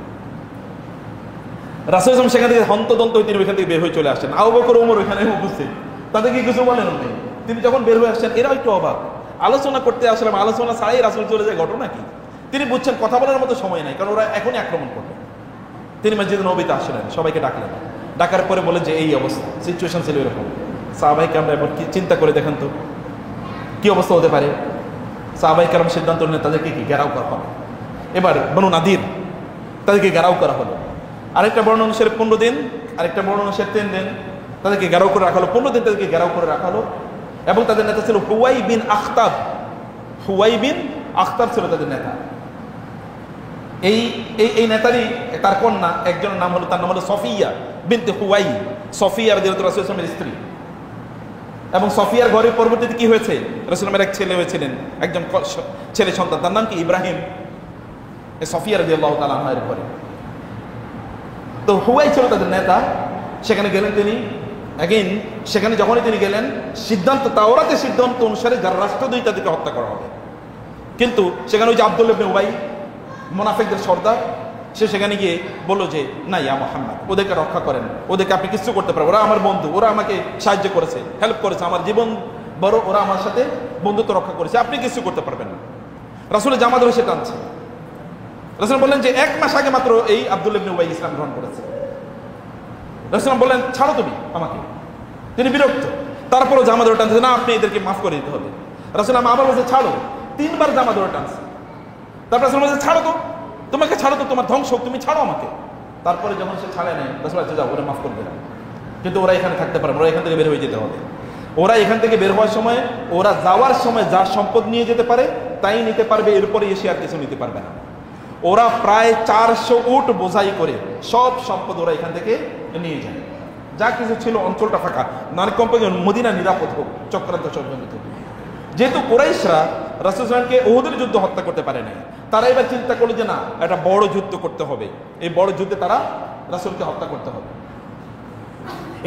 রাসূল সেখান থেকে হন্তদন্ত হয়ে তিনি ওইখান থেকে বের হয়ে চলে আসছেন। আবু বকর ওমর ওইখানে উপস্থিত, তাদেরকে কিছু বলেন নাই। তিনি যখন বের হয়ে আসছেন, এরা একটু অবাক, আলোচনা করতে আসলাম, আলোচনা ছাড়াই রাসূল চলে যায়, ঘটনা কি? তিনি বুঝছেন কথা বলার মতো সময় নাই, কারণ ওরা এখনই আক্রমণ করবে। তিনি মসজিদে নববীতে আসলেন, সবাইকে ডাকলেন। ডাকার পরে বলেন যে এই অবস্থা, সিচুয়েশন ছিল এরকম। সাহাবায়ে কেরাম এবার কি চিন্তা করে দেখেন তো কি অবস্থা হতে পারে। সাহাবায়ে কেরাম সিদ্ধান্ত নিলেন তাদেরকে কি ঘেরাও করা হবে। এবার বনু নাদির তাদেরকে ঘেরাও করা হলো। আরেকটা বর্ণনা অনুসারে 15 দিন, আরেকটা বর্ণনা অনুসারে 3 দিন তাদেরকে ঘেরাও করে রাখা হলো। 15 দিন তাদেরকে ঘেরাও করে রাখা হলো। এবং তাদের নেতা ছিল হুয়াই বিন আখতাব। হুয়াই বিন আখতাব ছিল তাদের নেতা। এই নেতারই তার কন্যা, একজনের নাম হলো, তার নাম হলো সফিয়া বিনতে হুয়াই। সফিয়া রাদিয়াল্লাহু রাসূল সাল্লাল্লাহু আলাইহি স্ত্রী। এবং সফিয়ার ঘরে পরবর্তীতে কি হয়েছে, রাসূলের এক ছেলে হয়েছিলেন, একজন ছেলে সন্তান, তার নাম কি ইব্রাহিম। এই সফিয়া রাদিয়াল্লাহু তাআলা আনহার ঘরে। তো হুয়াই ছিল তাদের নেতা। সেখানে গেলেন তিনি। অ্যাগেন সেখানে যখনই তিনি গেলেন, সিদ্ধান্ত তাওরাতের সিদ্ধান্ত অনুসারে যারা রাষ্ট্রদ্রোহী তাদেরকে হত্যা করা হবে। কিন্তু সেখানে ওই যে আব্দুল্লাহ ইবনে উবাই, মুনাফিকদের সর্দার, সে সেখানে গিয়ে বললো যে না ইয়া মুহাম্মদ, ওদেরকে রক্ষা করেন, ওদেরকে আপনি কিছু করতে পারবেন, ওরা আমার বন্ধু, ওরা আমাকে সাহায্য করেছে, হেল্প করেছে, আমার জীবন বড়, ওরা আমার সাথে বন্ধুত্ব রক্ষা করেছে, আপনি কিছু করতে পারবেন না। রাসূলের জামা ধরে সে টানছে। রাসূল বললেন যে 1 মাস আগে মাত্র এই আব্দুল্লাহ ইবনে উবাই ইসলাম গ্রহণ করেছে। রাসূল বললেন ছাড়ো তুমি আমাকে। তিনি বিরক্ত, তারপরও জামা ধরে টানছে, না আপনি এদেরকে মাফ করে দিতে হবে। রাসূল আবার বলছে ছাড়ো, 3 বার জামা ধরে টানছে। তারপর রাসূল বলছে ছাড়ো তো, তোমাকে ছাড়ো তো, তোমার ধ্বংস, তুমি ছাড়ো আমাকে। তারপরে যখন সে ছাড়ে নেয়, রাসূল বলছে যাও, ওরা মাফ করে দিলাম, কিন্তু ওরা এখানে থাকতে পারবে, ওরা এখান থেকে বের হয়ে যেতে হবে। ওরা এখান থেকে বের হওয়ার সময়, ওরা যাওয়ার সময় যা সম্পদ নিয়ে যেতে পারে তাই নিতে পারবে, এরপরে এসে আর কিছু নিতে পারবে না। ওরা প্রায় 400 উট বোঝাই করে সব সম্পদ ওরা এখান থেকে নিয়ে যায়। যা কিছু ছিল অঞ্চলটা ফাঁকা, নারী কমপক্ষে মদিনা নিরাপদ হোক চক্রান্ত ষড়যন্ত্র। যেহেতু কুরাইশরা রাসূল সাল্লাল্লাহু আলাইহি ওয়াসাল্লামকে উহুদের যুদ্ধ হত্যা করতে পারে নাই, তারা এবার চিন্তা করলো যে না, একটা বড় যুদ্ধ করতে হবে, এই বড় যুদ্ধে তারা রাসূলকে হত্যা করতে হবে।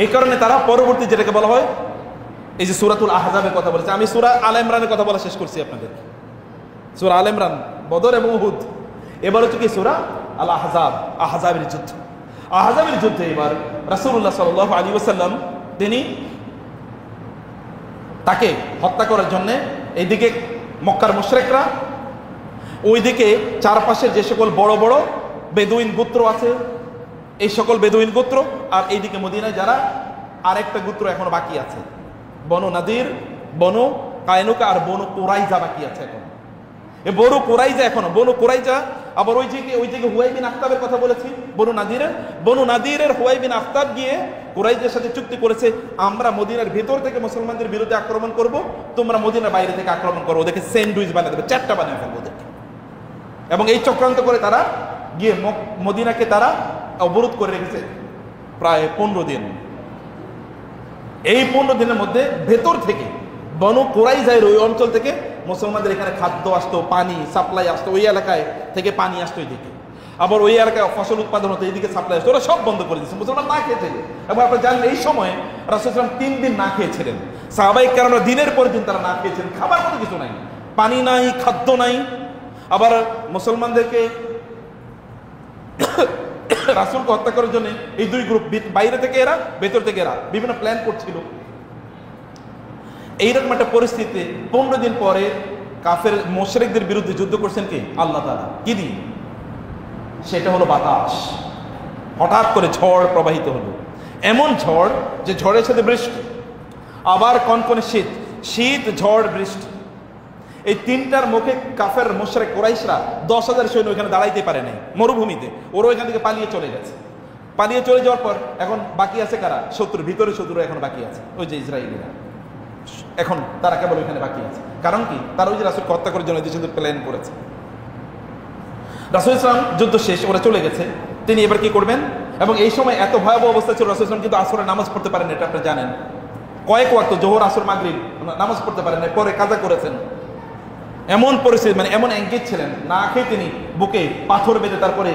এই কারণে তারা পরবর্তী যেটাকে বলা হয়, এই যে সূরাতুল আহজাবের কথা বলেছে, আমি সূরা আল ইমরানের কথা বলা শেষ করছি আপনাদের। সূরা আল ইমরান, বদর এবং উহুদ, এবার হচ্ছে কি সূরা আল আহজাব, আহজাবের যুদ্ধ। আহজাবের যুদ্ধে এবার রাসূলুল্লাহ সাল্লাল্লাহু আলাইহি ওয়াসাল্লাম তিনি তাকে হত্যা করার জন্য এইদিকে মক্কার মুশরিকরা, ওইদিকে চারপাশের যে সকল বড় বড় বেদুইন গোত্র আছে, এই সকল বেদুইন গোত্র, আর এইদিকে মদিনায় যারা আরেকটা গোত্র এখনো বাকি আছে, বনু নাদির, বনু কায়নুকা আর বনু কুরাইজা বাকি আছে এখন। এই বনু কুরাইজা এখনো, বনু কুরাইজা আবার ওই দিকে হুয়াই বিন আখতাবের কথা বলেছি, বনু নাদিরের হুয়াই বিন আখতাব গিয়ে কুরাইজের সাথে চুক্তি করেছে, আমরা মদিনার ভিতর থেকে মুসলমানদের বিরুদ্ধে আক্রমণ করব, তোমরা মদিনার বাইরে থেকে আক্রমণ করো, ওদেরকে স্যান্ডউইচ বানিয়ে দেবে, চারটা বানিয়ে ফেলবো ওদেরকে। এবং এই চক্রান্ত করে তারা গিয়ে মদিনাকে তারা অবরোধ করে রেখেছে প্রায় 15 দিন। এই 15 দিনের মধ্যে ভেতর থেকে বনু কুরাইজার ওই অঞ্চল থেকে মুসলমানদের এখানে খাদ্য আসতো, পানি সাপ্লাই আসতো, ওই এলাকায় থেকে পানি আসতো এইদিকে, আবার ওই এলাকায় ফসল উৎপাদন হতো, এইদিকে সাপ্লাই আসতো, ওরা সব বন্ধ করে দিচ্ছে, মুসলমান না খেয়েছে। এবং আপনারা জানেন এই সময় রাসূল সাল্লাল্লাহু আলাইহি ওয়াসাল্লাম 3 দিন না খেয়েছিলেন, সাহাবায়ে কেরামরা দিনের পর দিন তারা না খেয়েছেন, খাবার মতো কিছু নাই, পানি নাই, খাদ্য নাই। আবার মুসলমানদেরকে রাসূলকে হত্যা করার জন্য এই 2 গ্রুপ, বাইরে থেকে এরা, ভেতর থেকে এরা বিভিন্ন প্ল্যান করছিল। এইরকম একটা পরিস্থিতিতে 15 দিন পরে কাফের মুশরিকদের বিরুদ্ধে যুদ্ধ করছেন কি আল্লাহ তাআলা। কি দিয়ে? সেটা হলো বাতাস। হঠাৎ করে ঝড় প্রবাহিত হলো, এমন ঝড় যে ঝড়ের সাথে বৃষ্টি, আবার কনকনে শীত, শীত ঝড় বৃষ্টি, এই তিনটার মুখে কাফের মুশরিক কুরাইশরা 10,000 সৈন্য ওখানে দাঁড়াইতে পারে নাই মরুভূমিতে, ওরা ওইখান থেকে পালিয়ে চলে গেছে। পালিয়ে চলে যাওয়ার পর এখন বাকি আছে কারা? শত্রু, ভিতরে শত্রু এখন বাকি আছে, ওই যে ইসরায়েলিরা, এখন তারা কেবল ওইখানে বাকি আছে। কারণ কি? তারা ওই যে রাসূলকে হত্যা করার জন্য যে প্ল্যান করেছে। রাসূল ইসলাম যুদ্ধ শেষ, ওরা চলে গেছে, তিনি এবার কি করবেন? এবং এই সময় এত ভয়াবহ অবস্থা ছিল, রাসূল ইসলাম কিন্তু আসরে নামাজ পড়তে পারেন, এটা আপনারা জানেন, কয়েক ওয়াক্ত জোহর আসর মাগরিব নামাজ পড়তে পারেন না, পরে কাজা করেছেন। এমন পরিস্থিতি, মানে এমন এঙ্গেজ ছিলেন, না খেয়ে তিনি বুকে পাথর বেঁধে তারপরে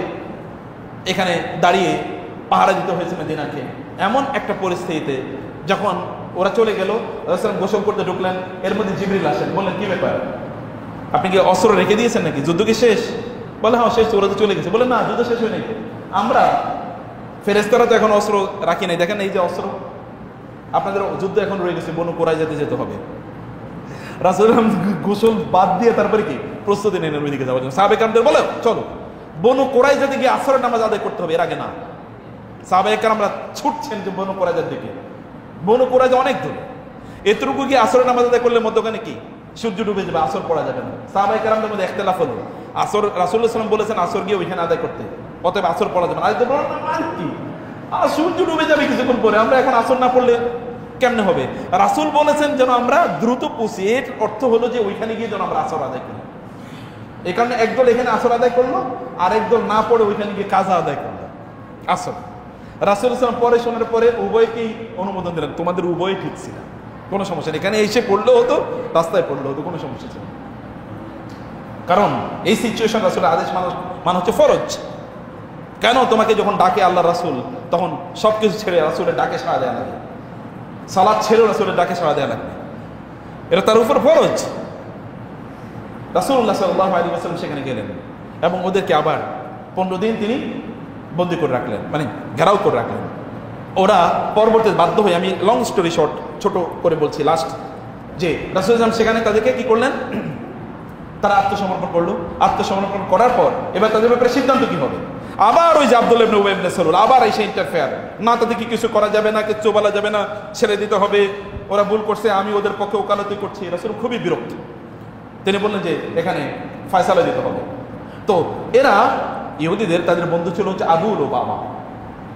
এখানে দাঁড়িয়ে পাহারা দিতে হয়েছে মদিনাকে। এমন একটা পরিস্থিতিতে যখন ওরা চলে গেল, রাসূল গোসল করতে ঢুকলেন, এর মধ্যে জিবরিল আসেন, বললেন কি ব্যাপার, আপনি কি অস্ত্র রেখে দিয়েছেন নাকি, যুদ্ধ কি শেষ? বলে হ্যাঁ শেষ, ওরা তো চলে গেছে। বলে না, যুদ্ধ শেষ হয় নাই, আমরা ফেরেশতারা তো এখন অস্ত্র রাখি নাই, দেখেন এই যে অস্ত্র, আপনাদের যুদ্ধ এখন রয়ে গেছে, বনু কুরাইজাতে যেতে হবে। রাসূল গোসল বাদ দিয়ে তারপরে কি প্রস্তুতি নেন ওইদিকে যাওয়ার জন্য। সাহাবায়ে কেরামদের বলে চলো, বনু কুরাইজা দিকে আসরের নামাজ আদায় করতে হবে, এর আগে না। সাহাবায়ে কেরামরা ছুটছেন যে বনু কুরাইজার দিকে। বনু কুরাইজা অনেক দূরে, এতটুকু গিয়ে আসরের নামাজ আদায় করলে মধ্যখানে কি সূর্য ডুবে যাবে, আসর পড়া যাবে না। সাহাবায়ে কেরামদের মধ্যে ইখতিলাফ হলো। আসর রাসূলুল্লাহ সাল্লাল্লাহু আলাইহি ওয়াসাল্লাম বলেছেন আসর গিয়ে ওইখানে আদায় করতে, অতএব আসর পড়া যাবে না। আজ তো বলেন না মানে কি, সূর্য ডুবে যাবে কিছুক্ষণ পরে, আমরা এখন আসর না পড়লে কেমনে হবে? রাসূল বলেছেন যেন আমরা দ্রুত পৌঁছি, এর অর্থ হলো যে ওইখানে গিয়ে যেন আমরা আসর আদায় করি। এই কারণে একদল এখানে আসর আদায় করলো, আর একদল না পড়ে ওইখানে গিয়ে কাজা আদায় করলো আসর। রাসূল সাল্লাল্লাহু পরে শোনার পরে উভয়কেই অনুমোদন দিলেন, তোমাদের উভয় ঠিক ছিল, কোনো সমস্যা নেই, এখানে এসে পড়লেও হতো, রাস্তায় পড়লেও হতো, কোনো সমস্যা ছিল। কারণ এই সিচুয়েশন রাসূলের আদেশ মানে হচ্ছে ফরজ। কেন? তোমাকে যখন ডাকে আল্লাহ রাসূল, তখন সবকিছু ছেড়ে রাসূলের ডাকে সাড়া দেওয়া লাগে, সালাত ছেড়েও রাসূলের ডাকে সাড়া দেওয়া লাগবে, এটা তার উপর ফরজ। রাসূলুল্লাহ সাল্লাল্লাহু আলাইহি ওয়াসাল্লাম সেখানে গেলেন এবং ওদেরকে আবার 15 দিন তিনি বন্দী করে রাখলেন, মানে ঘেরাও করে রাখলেন। ওরা পরবর্তীতে বাধ্য হয়ে, আমি লং স্টোরি শর্ট ছোট করে বলছি লাস্ট, যে রাসূল সেখানে তাদেরকে কি করলেন, তারা আত্মসমর্পণ করলো। আত্মসমর্পণ করার পর এবার তাদের ব্যাপারে সিদ্ধান্ত কি হবে? আবার ওই যে আব্দুল্লাহ ইবনে উবাই ইবনে সালুল আবার এসে ইন্টারফেয়ার, না তাদেরকে কিছু করা যাবে না, কিছু বলা যাবে না, ছেড়ে দিতে হবে, ওরা ভুল করছে, আমি ওদের পক্ষে ওকালতি করছি। রাসূল খুবই বিরক্ত, তিনি বললেন যে এখানে ফয়সালা দিতে হবে। তো এরা ইহুদিদের তাদের বন্ধু ছিল হচ্ছে আবু লুবাবা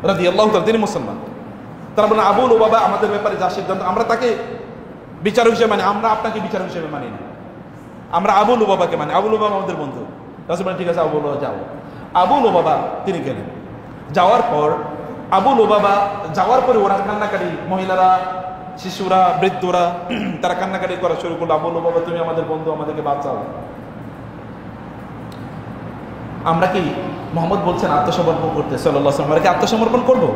রাদিয়াল্লাহু তাআলা, তিনি মুসলমান। তারা বলেন আবু লুবাবা আমাদের ব্যাপারে যা সিদ্ধান্ত আমরা তাকে বিচারক হিসেবে মানি, আমরা আপনাকে বিচারক হিসেবে মানি না, আমরা আবু লুবাবাকে মানি, আবু লুবাবা আমাদের বন্ধু। রাসূল বলেন ঠিক আছে আবু লুবাবা যাও। আবু লুবাবা তিনি গেলেন, যাওয়ার পর আবু লুবাবা যাওয়ার পরে ওরা কান্নাকাটি, মহিলারা, শিশুরা, বৃদ্ধরা তারা কান্নাকাটি করা শুরু করলো, আবু লুবাবা তুমি আমাদের বন্ধু, আমাদেরকে বাঁচাও। আমরা কি, মুহাম্মদ বলছেন আত্মসমর্পণ করতে সাল্লাল্লাহু আলাইহি ওয়াসাল্লাম, আমরা কি আত্মসমর্পণ করবো?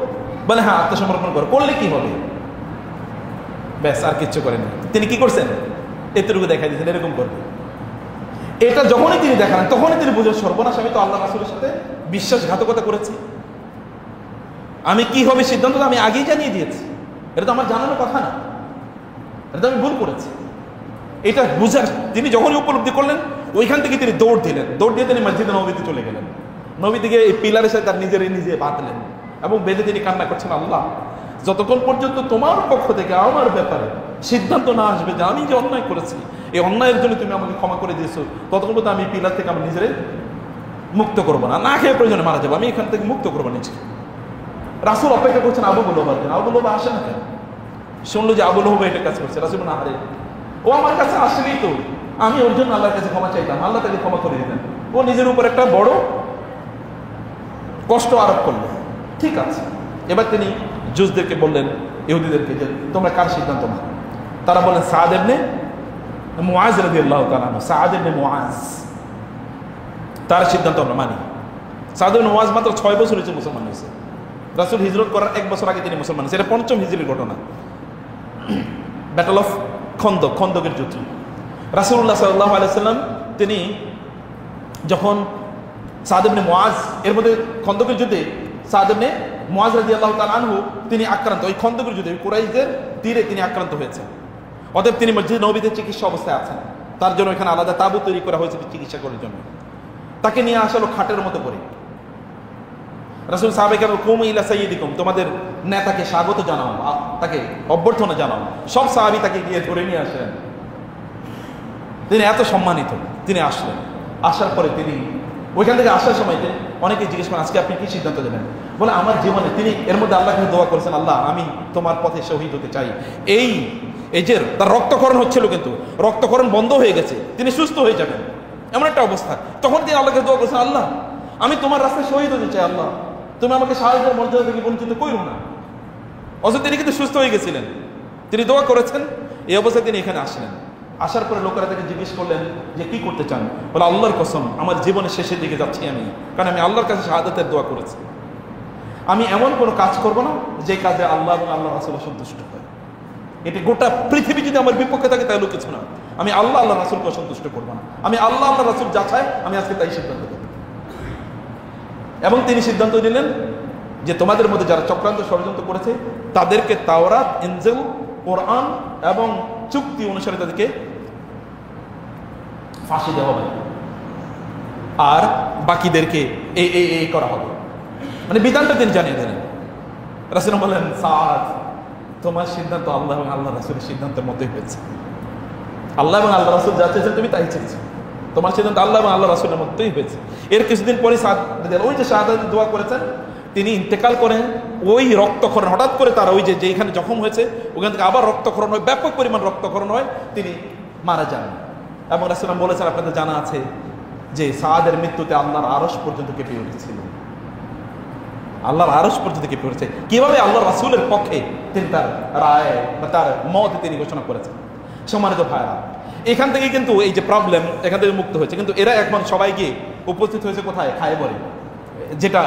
বলে হ্যাঁ আত্মসমর্পণ করো। করলে কি হবে? ব্যাস আর কিচ্ছু করেন। তিনি কি করছেন? এতটুকু দেখাই দিয়েছেন এরকম করবে। এটা যখনই তিনি দেখালেন তখনই তিনি বুঝলেন সর্বনাশ, আমি তো আল্লাহ রাসূলের সাথে বিশ্বাসঘাতকতা করেছি, আমি কি হবে সিদ্ধান্ত আমি আগেই জানিয়ে দিয়েছি, এটা তো আমার জানানোর কথা না, এটা তো আমি ভুল করেছি। এটা বুঝার তিনি যখনই উপলব্ধি করলেন ওইখান থেকে তিনি দৌড় দিলেন, দৌড় দিয়ে তিনি মসজিদে নববীতে চলে গেলেন। নবী থেকে এই পিলারের সাথে তার নিজে বাঁধলেন এবং বেঁধে তিনি কান্না করছেন, আল্লাহ যতক্ষণ পর্যন্ত তোমার পক্ষ থেকে আমার ব্যাপারে সিদ্ধান্ত না আসবে যে আমি যে অন্যায় করেছি, এই অন্যায়ের জন্য তুমি আমাকে ক্ষমা করে দিয়েছো, ততক্ষণ পর্যন্ত আমি পিলার থেকে আমি নিজের মুক্ত করবো না, না খেয়ে প্রয়োজনে মারা যাবো, আমি এখান থেকে মুক্ত করবো নিজেকে। রাসূল অপেক্ষা করছেন আবু লুবাবার জন্য। আবু লুবাবা আসে না কেন? শুনলো যে আবু লুবাবা এটা কাজ করছে। রাসূল না, আরে ও আমার কাছে আসলেই তো আমি ওর জন্য আল্লাহর কাছে ক্ষমা চাইতাম, আল্লাহ তাকে ক্ষমা করে দিতেন। ও নিজের উপর একটা বড় কষ্ট আরোপ করলো। ঠিক আছে, এবার তিনি জুজদেরকে বললেন, ইহুদিদেরকে, যে তোমরা কার সিদ্ধান্ত মানো? তারা বললেন সাদ ইবনে মুআজ রাদিয়াল্লাহু তাআলা আনহু, সাদ ইবনে মুআজ, তার সিদ্ধান্ত আমরা মানি। সাদ ইবনে মুআজ মাত্র 6 বছর হয়েছে মুসলমান হয়েছে, রাসূল হিজরত করার 1 বছর আগে তিনি মুসলমান হয়েছে। এটা 5ম হিজরির ঘটনা, ব্যাটল অফ খন্দক, খন্দকের যুদ্ধ। রাসূলুল্লাহ সাল্লাল্লাহু আলাইহি ওয়াসাল্লাম তিনি যখন সাদ ইবনে মুআজ, এর মধ্যে খন্দকের যুদ্ধে সাদ ইবনে মুআজ রাদিয়াল্লাহু তাআলা আনহু তিনি আক্রান্ত, ওই খন্দকের যুদ্ধে কুরাইশদের তীরে তিনি আক্রান্ত হয়েছেন। অতএব তিনি মসজিদ নববীতে চিকিৎসা অবস্থায় আছেন, তার জন্য এখানে আলাদা তাঁবু তৈরি করা হয়েছে চিকিৎসা করার জন্য। তাকে নিয়ে আসলো খাটের মতো করে। রাসূল সাহাবায়ে কেরাম কুমু ইলা সাইয়্যিদিকুম, তোমাদের নেতাকে স্বাগত জানাও, তাকে অভ্যর্থনা জানাও। সব সাহাবী তাকে গিয়ে ধরে নিয়ে আসেন, তিনি এত সম্মানিত। তিনি আসলেন, আসার পরে তিনি ওইখান থেকে আসার সময় অনেকে জিজ্ঞেস করেন আজকে আপনি কি সিদ্ধান্ত দেবেন? বলে আমার জীবনে, তিনি এর মধ্যে আল্লাহকে দোয়া করেছেন, আল্লাহ আমি তোমার পথে শহীদ হতে চাই। এই যে তার রক্তক্ষরণ হচ্ছিল, কিন্তু রক্তক্ষরণ বন্ধ হয়ে গেছে, তিনি সুস্থ হয়ে যাবেন এমন একটা অবস্থা। তখন তিনি আল্লাহকে দোয়া করেছেন, আল্লাহ আমি তোমার রাস্তায় শহীদ হতে চাই, আল্লাহ তুমি আমাকে শাহাদাতের মর্যাদা থেকে বঞ্চিত করো না। অথচ তিনি কিন্তু সুস্থ হয়ে গেছিলেন, তিনি দোয়া করেছেন। এই অবস্থায় তিনি এখানে আসলেন। আসার পরে লোকেরা তাকে জিজ্ঞেস করলেন যে কি করতে চান? বলে আল্লাহর কসম আমার জীবনের শেষের দিকে যাচ্ছি আমি, কারণ আমি আল্লাহর কাছে শাহাদাতের দোয়া করেছি। আমি এমন কোনো কাজ করব না যে কাজে আল্লাহ এবং আল্লাহ রাসূল সন্তুষ্ট হয়। এটি গোটা পৃথিবী যদি আমার বিপক্ষে থাকে তাহলে কিছু না, আমি আল্লাহ আল্লাহ রাসূলকে সন্তুষ্ট করবো না, আমি আল্লাহ আল্লাহ রাসূল যা চাই আমি আজকে তাই সিদ্ধান্ত দেব। এবং তিনি সিদ্ধান্ত নিলেন যে তোমাদের মধ্যে যারা চক্রান্ত ষড়যন্ত্র করেছে তাদেরকে তাওরাত, ইনজিল, কোরআন এবং চুক্তি অনুসারে তাদেরকে ফাঁসি দেওয়া হবে। আর বাকিদেরকে এই করা হবে, মানে বিধানটা তিনি জানিয়ে দিলেন। রাসূল বললেন, সাদ, তোমার সিদ্ধান্ত আল্লাহ এবং আল্লাহ রাসূলের সিদ্ধান্তের মধ্যেই হয়েছে। আল্লাহ এবং আল্লাহ রাসূল যা চেয়েছেন তুমি তাই চেয়েছো, তোমার সিদ্ধান্ত আল্লাহ এবং আল্লাহ রাসূলের মধ্যেই হয়েছে। এর কিছুদিন পরে সাদ, ওই যে শাহাদাতের দোয়া করেছেন, তিনি ইন্তেকাল করেন। ওই রক্তক্ষরণ হঠাৎ করে তারা ওই যেখানে জখম হয়েছে ওখান থেকে আবার রক্তক্ষরণ হয়, ব্যাপক পরিমাণ রক্তক্ষরণ হয়, তিনি মারা যান। এবং রাসূল বলেছেন, আপনাদের জানা আছে যে সাদের মৃত্যুতে আল্লাহর আরশ পর্যন্ত কেঁপে উঠেছিল, আল্লাহর আরশ পর্যন্ত কেঁপে উঠেছে। কিভাবে আল্লাহ রাসূলের পক্ষে তিনি তার রায় বা তার মত তিনি ঘোষণা করেছেন। সম্মানিত ভাইরা, এখান থেকে কিন্তু এই যে প্রবলেম, এখান থেকে মুক্ত হয়েছে। কিন্তু এরা একবার সবাই গিয়ে উপস্থিত হয়েছে কোথায়? খায়বরে, যেটা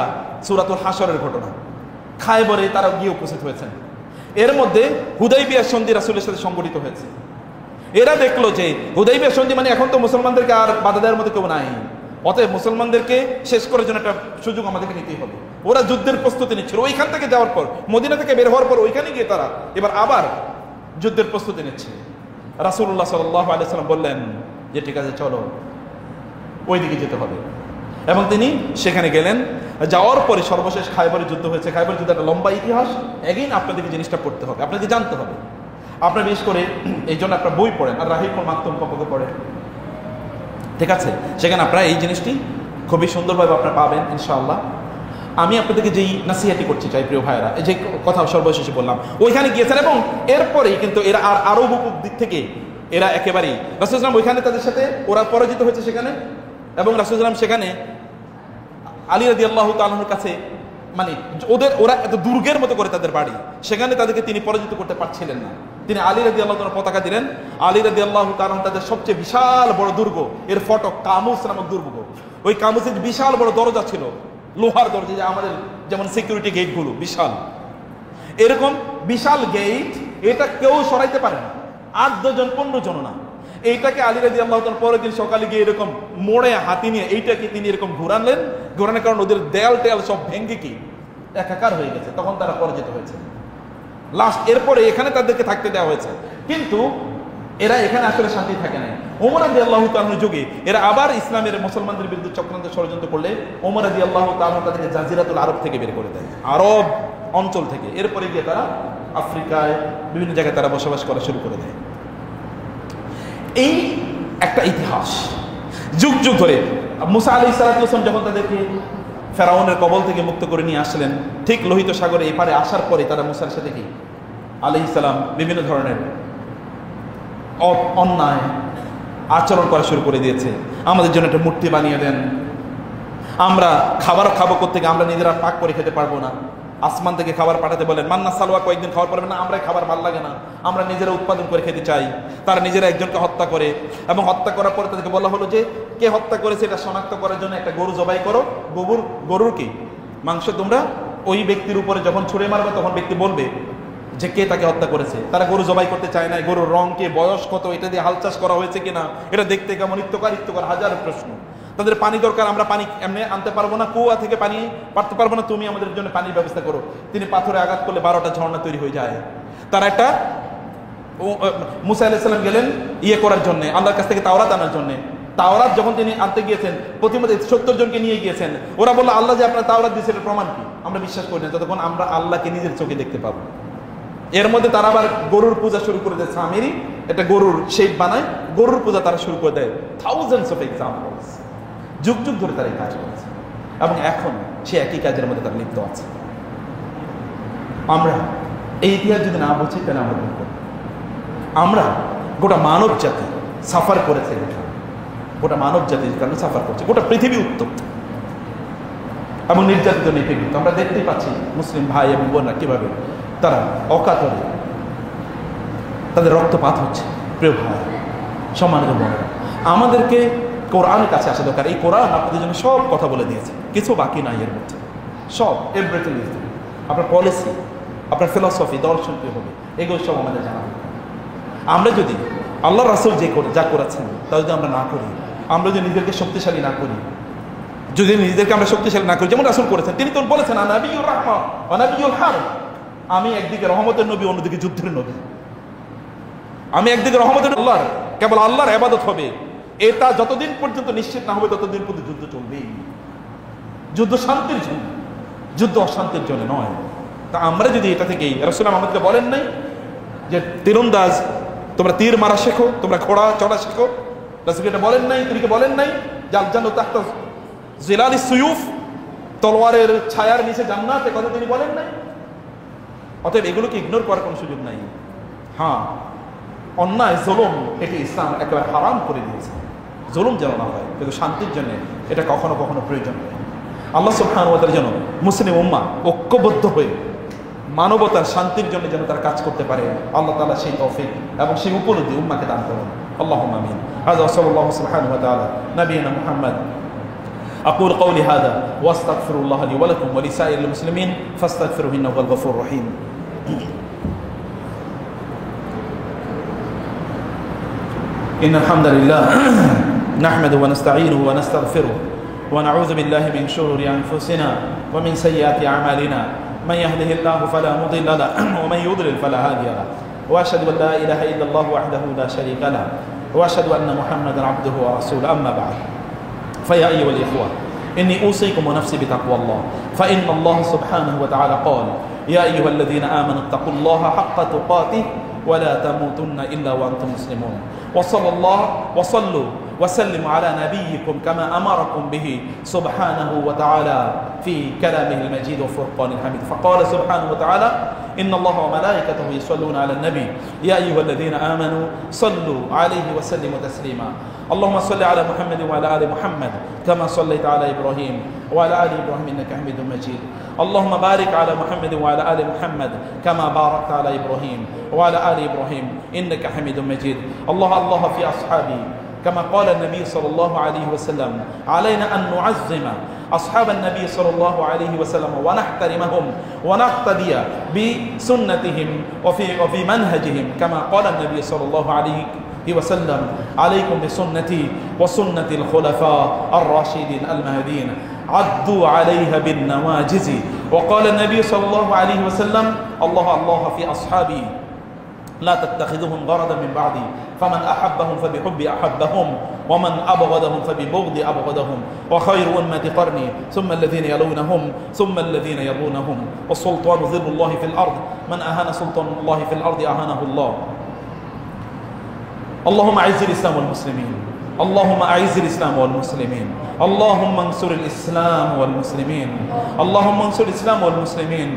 সূরাতুল হাশরের ঘটনা। খায়বরে তারা গিয়ে উপস্থিত হয়েছেন। এর মধ্যে হুদাইবিয়া সন্ধি রাসূলের সাথে সংগঠিত হয়েছে। এরা দেখলো যে হুদাইবিয়া সন্ধি মানে এখন তো মুসলমানদেরকে আর বাধা দেওয়ার মতো কেউ নাই, অতএব মুসলমানদেরকে শেষ করার জন্য একটা সুযোগ আমাদেরকে নিতেই হবে। ওরা যুদ্ধের প্রস্তুতি নিচ্ছিল। ওইখান থেকে যাওয়ার পর, মদিনা থেকে বের হওয়ার পর ওইখানে গিয়ে তারা এবার আবার যুদ্ধের প্রস্তুতি নিচ্ছে। রাসূলুল্লাহ সাল্লাল্লাহু আলাইহি ওয়াসাল্লাম বললেন যে ঠিক আছে, চলো ওইদিকে যেতে হবে। এবং তিনি সেখানে গেলেন। যাওয়ার পরে সর্বশেষ খায়বরের যুদ্ধ হয়েছে। খায়বরের যুদ্ধ একটা লম্বা ইতিহাস। এগেইন আপনাদেরকে জিনিসটা পড়তে হবে, আপনাকে জানতে হবে। আপনার বিশেষ করে এই জন্য আপনার বই পড়েন, আর রাহিকুল মাকতুম কপকে পড়েন, ঠিক আছে? সেখানে আপনারা এই জিনিসটি খুবই সুন্দরভাবে আপনারা পাবেন ইনশাআল্লাহ। আমি আপনাদেরকে যেই নাসিহাটি করতে চাই প্রিয় ভাইয়েরা, এই যে কথা সর্বশেষে বললাম, ওইখানে গিয়েছেন এবং এরপরেই কিন্তু এরা আরও বুকুর দিক থেকে এরা একেবারেই রাসূল সাল্লাল্লাহু আলাইহি ওয়াসাল্লাম ওইখানে তাদের সাথে ওরা পরাজিত হয়েছে সেখানে। এবং রাসূল সাল্লাল্লাহু আলাইহি ওয়াসাল্লাম সেখানে আলী রাদিয়াল্লাহু তাআলার কাছে, মানে ওরা এত দুর্গের মতো করে তাদের বাড়ি, সেখানে তাদেরকে তিনি পরাজিত করতে পারছিলেন না। তিনি আলী রাদিয়াল্লাহু তাআলার পতাকা দিলেন। আলী রাদিয়াল্লাহু তাআলা তাদের সবচেয়ে বিশাল বড় দুর্গ, এর ফটক কামুস নামক দুর্গ। ওই কামুসের বিশাল বড় দরজা ছিল, লোহার দরজা, যে আমাদের যেমন সিকিউরিটি গেটগুলো বিশাল, এরকম বিশাল গেট। এটা কেউ সরাইতে পারে না, 8-10 জন 15 জন না। এইটাকে আলী রাদিয়াল্লাহু তাআলা পরের দিন সকালে গিয়ে এরকম মোড়ে হাতি নিয়ে এইটাকে তিনি এরকম ঘোরালেন। ঘোরানোর কারণে ওদের দেয়াল টেয়াল সব ভেঙে কি একাকার হয়ে গেছে। তখন তারা পরাজিত হয়েছে লাস্ট। এরপরে এখানে তাদেরকে থাকতে দেওয়া হয়েছে, কিন্তু এরা এখানে আসলে শান্তি থাকে নাই। ওমর রাদিয়াল্লাহু তাআলার যুগে এরা আবার ইসলামের মুসলমানদের বিরুদ্ধে চক্রান্ত ষড়যন্ত্র করলে ওমর রাদিয়াল্লাহু তাআলা তাদেরকে জাজিরাতুল আরব থেকে বের করে দেয়, আরব অঞ্চল থেকে। এরপরে গিয়ে তারা আফ্রিকায় বিভিন্ন জায়গায় তারা বসবাস করা শুরু করে দেয়। এই একটা ইতিহাস যুগ যুগ ধরে। মুসা আলাইহিস সালাম যখন তাদেরকে ফেরাউনের কবল থেকে মুক্ত করে নিয়ে আসলেন, ঠিক লোহিত সাগরে এপারে আসার পরে তারা মুসার সাথে কি আলাইহিস সালাম বিভিন্ন ধরনের অন্যায় আচরণ করা শুরু করে দিয়েছে। আমাদের জন্য একটা মূর্তি বানিয়ে দেন, আমরা খাবার খাবো কোত্থেকে, আমরা নিজেরা পাক করে খেতে পারবো না, আসমান থেকে খাবার পাঠাতে বলেন, মান্না সালোয়া কয়েকদিন খাবার পারবে না, আমরা খাবার ভালো লাগে না, আমরা নিজেরা উৎপাদন করে খেতে চাই। তারা নিজেরা একজনকে হত্যা করে, এবং হত্যা করার পরে তাদেরকে বলা হলো যে কে হত্যা করেছে এটা শনাক্ত করার জন্য একটা গরু জবাই করো। গরুর কি মাংস তোমরা ওই ব্যক্তির উপরে যখন ছুঁড়ে মারবে তখন ব্যক্তি বলবে যে কে তাকে হত্যা করেছে। তারা গরু জবাই করতে চায় না। গরুর রং কে, বয়স কত, এটা দিয়ে হাল চাষ করা হয়েছে কিনা, এটা দেখতে কেমন, ইত্যকার হাজার প্রশ্ন। তাদের পানি দরকার, আমরা পানি এমনি আনতে পারবো না, কুয়া থেকে পানি পারতে পারবো না, তুমি আমাদের জন্য পানির ব্যবস্থা করো। তিনি পাথরে আঘাত করলে 12টা ঝর্ণা তৈরি হয়ে যায়। তারা একটা মুসা আলাইহিস সালাম গেলেন করার জন্য, আল্লাহর কাছ থেকে তাওরাত আনার জন্য। তাওরাত যখন তিনি আনতে গিয়েছেন, প্রতিমধ্যে 70 জনকে নিয়ে গিয়েছেন। ওরা বললো আল্লাহ যে আপনার তাওরাত দিয়েছে এর প্রমাণ কি? আমরা বিশ্বাস করি না যতক্ষণ আমরা আল্লাহকে নিজের চোখে দেখতে পাবো। এর মধ্যে তারা আবার গরুর পূজা শুরু করে দেয়। সামিরি একটা গরুর শেপ বানায়, গরুর পূজা তারা শুরু করে দেয়। থাউজেন্ডস অফ এক্সাম্পলস, যুগ যুগ ধরে তারা এই কাজ করেছে, এবং এখন সে একই কাজের মধ্যে তারা লিপ্ত আছে। আমরা এই ইতিহাস যদি না বুঝি তাহলে আমরা ভুল করি। আমরা গোটা মানব জাতি সাফার করেছে, গোটা মানব জাতির কারণে সাফার করছে, গোটা পৃথিবী উত্তপ্ত এবং নির্যাতিত নিপীড়িত। আমরা দেখতেই পাচ্ছি মুসলিম ভাই এবং বোনরা কিভাবে তারা অকাতরে তাদের রক্তপাত হচ্ছে। প্রিয় ভাই, সম্মানিত বোনেরা, আমাদেরকে কোরআনের কাছে আসা দরকার। এই কোরআন আপনাদের জন্য সব কথা বলে দিয়েছে, কিছু বাকি নাই এর মধ্যে, সব এভরিথিং ইজ দেয়ার। আপনার পলিসি, আপনার ফিলসফি, দর্শন কী হবে, এগুলো সব আমাদের জানা দরকার। আমরা যদি আল্লাহ রাসূল যা করেছেন তা যদি আমরা না করি, আমরা যদি নিজেদেরকে শক্তিশালী না করি, যদি নিজেদেরকে আমরা শক্তিশালী না করি, যেমন রাসূল করেছেন, তিনি তো বলেছেন নাবিয়ুর রাহমা ওয়া নাবিয়ুল হারব, আমি একদিকে রহমতের নবী, অন্যদিকে যুদ্ধের নবী। আমি একদিকে রহমতের, আল্লাহর কেবল আল্লাহর ইবাদত হবে, এটা যতদিন পর্যন্ত নিশ্চিত না হবে ততদিন পর্যন্ত যুদ্ধ চলবেই। যুদ্ধ শান্তির জন্য, যুদ্ধ অশান্তির জন্য নয়। তা আমরা যদি এটা থেকেই, রাসূল আমাদেরকে বলেন নাই যে তীরন্দাজ তোমরা তীর মারা শেখো, তোমরা ঘোড়া চড়া শেখো? রাসূল এটা বলেন নাই? তিনি বলেন নাই যে আল জান্নাতু তাহতা জিলালিস সুয়ুফ, তলোয়ারের ছায়ার নিচে জান্নাত? কথা তিনি বলেন নাই? অতএব এগুলোকে ইগনোর করার কোনো সুযোগ নাই। হ্যাঁ, অন্যায় জুলুম এটি ইসলাম একেবারে হারাম করে দিয়েছে, জুলুম যেন না হয়, কিন্তু শান্তির জন্য এটা কখনো কখনো প্রয়োজন হয়। আল্লাহ সুবহানাহু ওয়া তাআলা যেন মুসলিম উম্মাহ ঐক্যবদ্ধ হয়ে মানবতার শান্তির জন্য যেন তারা কাজ করতে পারে, আল্লাহ তাআলা সেই তৌফিক এবং সেই উপলব্ধি উম্মাহকে দান করুন। আল্লাহুম্মা আমিন। হাযা সাল্লাল্লাহু সুবহানাহু ওয়া তাআলা নবিয়িনা মুহাম্মদ। أقول قولي هذا واستغفر الله لي ولكم ولسائر المسلمين فاستغفروه إنه هو الغفور الرحيم. إن الحمد لله نحمده ونستعينه ونستغفره ونعوذ بالله من شرور أنفسنا ومن سيئات أعمالنا، من يهده الله فلا مضل له ومن يضلل فلا هادي له، وأشهد أن لا إله إلا الله وحده لا شريك له، وأشهد أن محمدا عبده ورسوله. أما بعد، فيا أيها الإخوة، إني أوصيكم ونفسي بتقوى الله، فإن الله سبحانه وتعالى قال: يا أيها الذين آمنوا اتقوا الله حق تقاته ولا تموتن إلا وأنتم مسلمون. وصلوا وسلموا على نبيكم كما أمركم به سبحانه وتعالى في كلامه المجيد وفرقان الحميد. فقال سبحانه وتعالى: إن الله وملائكته يصلون على النبي يا أيها الذين آمنوا صلوا عليه وسلموا تسليما. اللهم صل على محمد وعلى آل محمد كما صليت على إبراهيم وعلى آل إبراهيم إنك حميد مجيد. اللهم بارك على محمد وعلى آل محمد كما باركت على إبراهيم وعلى آل إبراهيم إنك حميد مجيد. الله في أصحابي كما قال النبي صلى الله عليه وسلم: علينا أن نعظم أصحاب النبي صلى الله عليه وسلم ونحترمهم ونقتدي بسنتهم وفي منهجهم كما قال النبي صلى الله عليه وسلم: عليكم بسنتي وسنة الخلفاء الراشدين المهديين عضوا عليها بالنواجذ. وقال النبي صلى الله عليه وسلم: الله في أصحابي لا تتخذهم غرضا من بعدي، فمن أحبهم فبحبي أحبهم ومن أبغضهم فببغض أبغضهم، وخير أمتي قرني ثم الذين يلونهم ثم الذين يلونهم، والسلطان ظل الله في الأرض، من أهان سلطان الله في الأرض أهانه الله. اللهم أعز الإسلام والمسلمين، اللهم أعز الإسلام والمسلمين، اللهم انصر الإسلام والمسلمين، اللهم انصر الإسلام والمسلمين،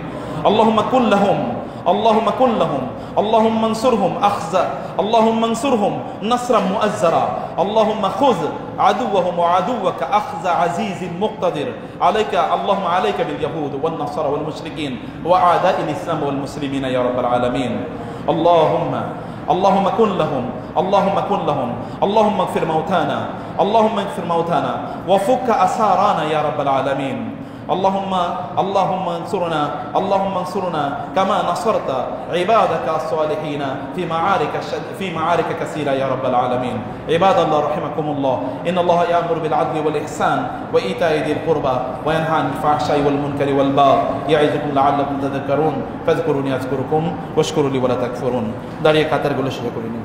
اللهم كن لهم، اللهم كن لهم، اللهم انصرهم أخزا، اللهم انصرهم نصرا مؤزرا، اللهم خذ عدوهم وعدوك أخذ عزيز مقتدر، عليك اللهم عليك باليهود والنصارى والمشركين وأعداء الإسلام والمسلمين يا رب العالمين. اللهم كن لهم، اللهم كن لهم، اللهم اغفر موتانا، اللهم اغفر موتانا وفك أسارانا يا رب العالمين. اللهم انصرنا، اللهم انصرنا كما نصرت عبادك الصالحين في معارك كثيرة يا رب العالمين. عباد الله رحمكم الله، إن الله يأمر بالعدل والإحسان وإيتاء ذي القربى وينهى عن الفحشاء والمنكر والبغي يعظكم لعلكم تذكرون. فاذكروني أذكركم واشكروا لي ولا تكفرون. দাঁড়িয়ে কাতারগুলো শেষ করে নিন।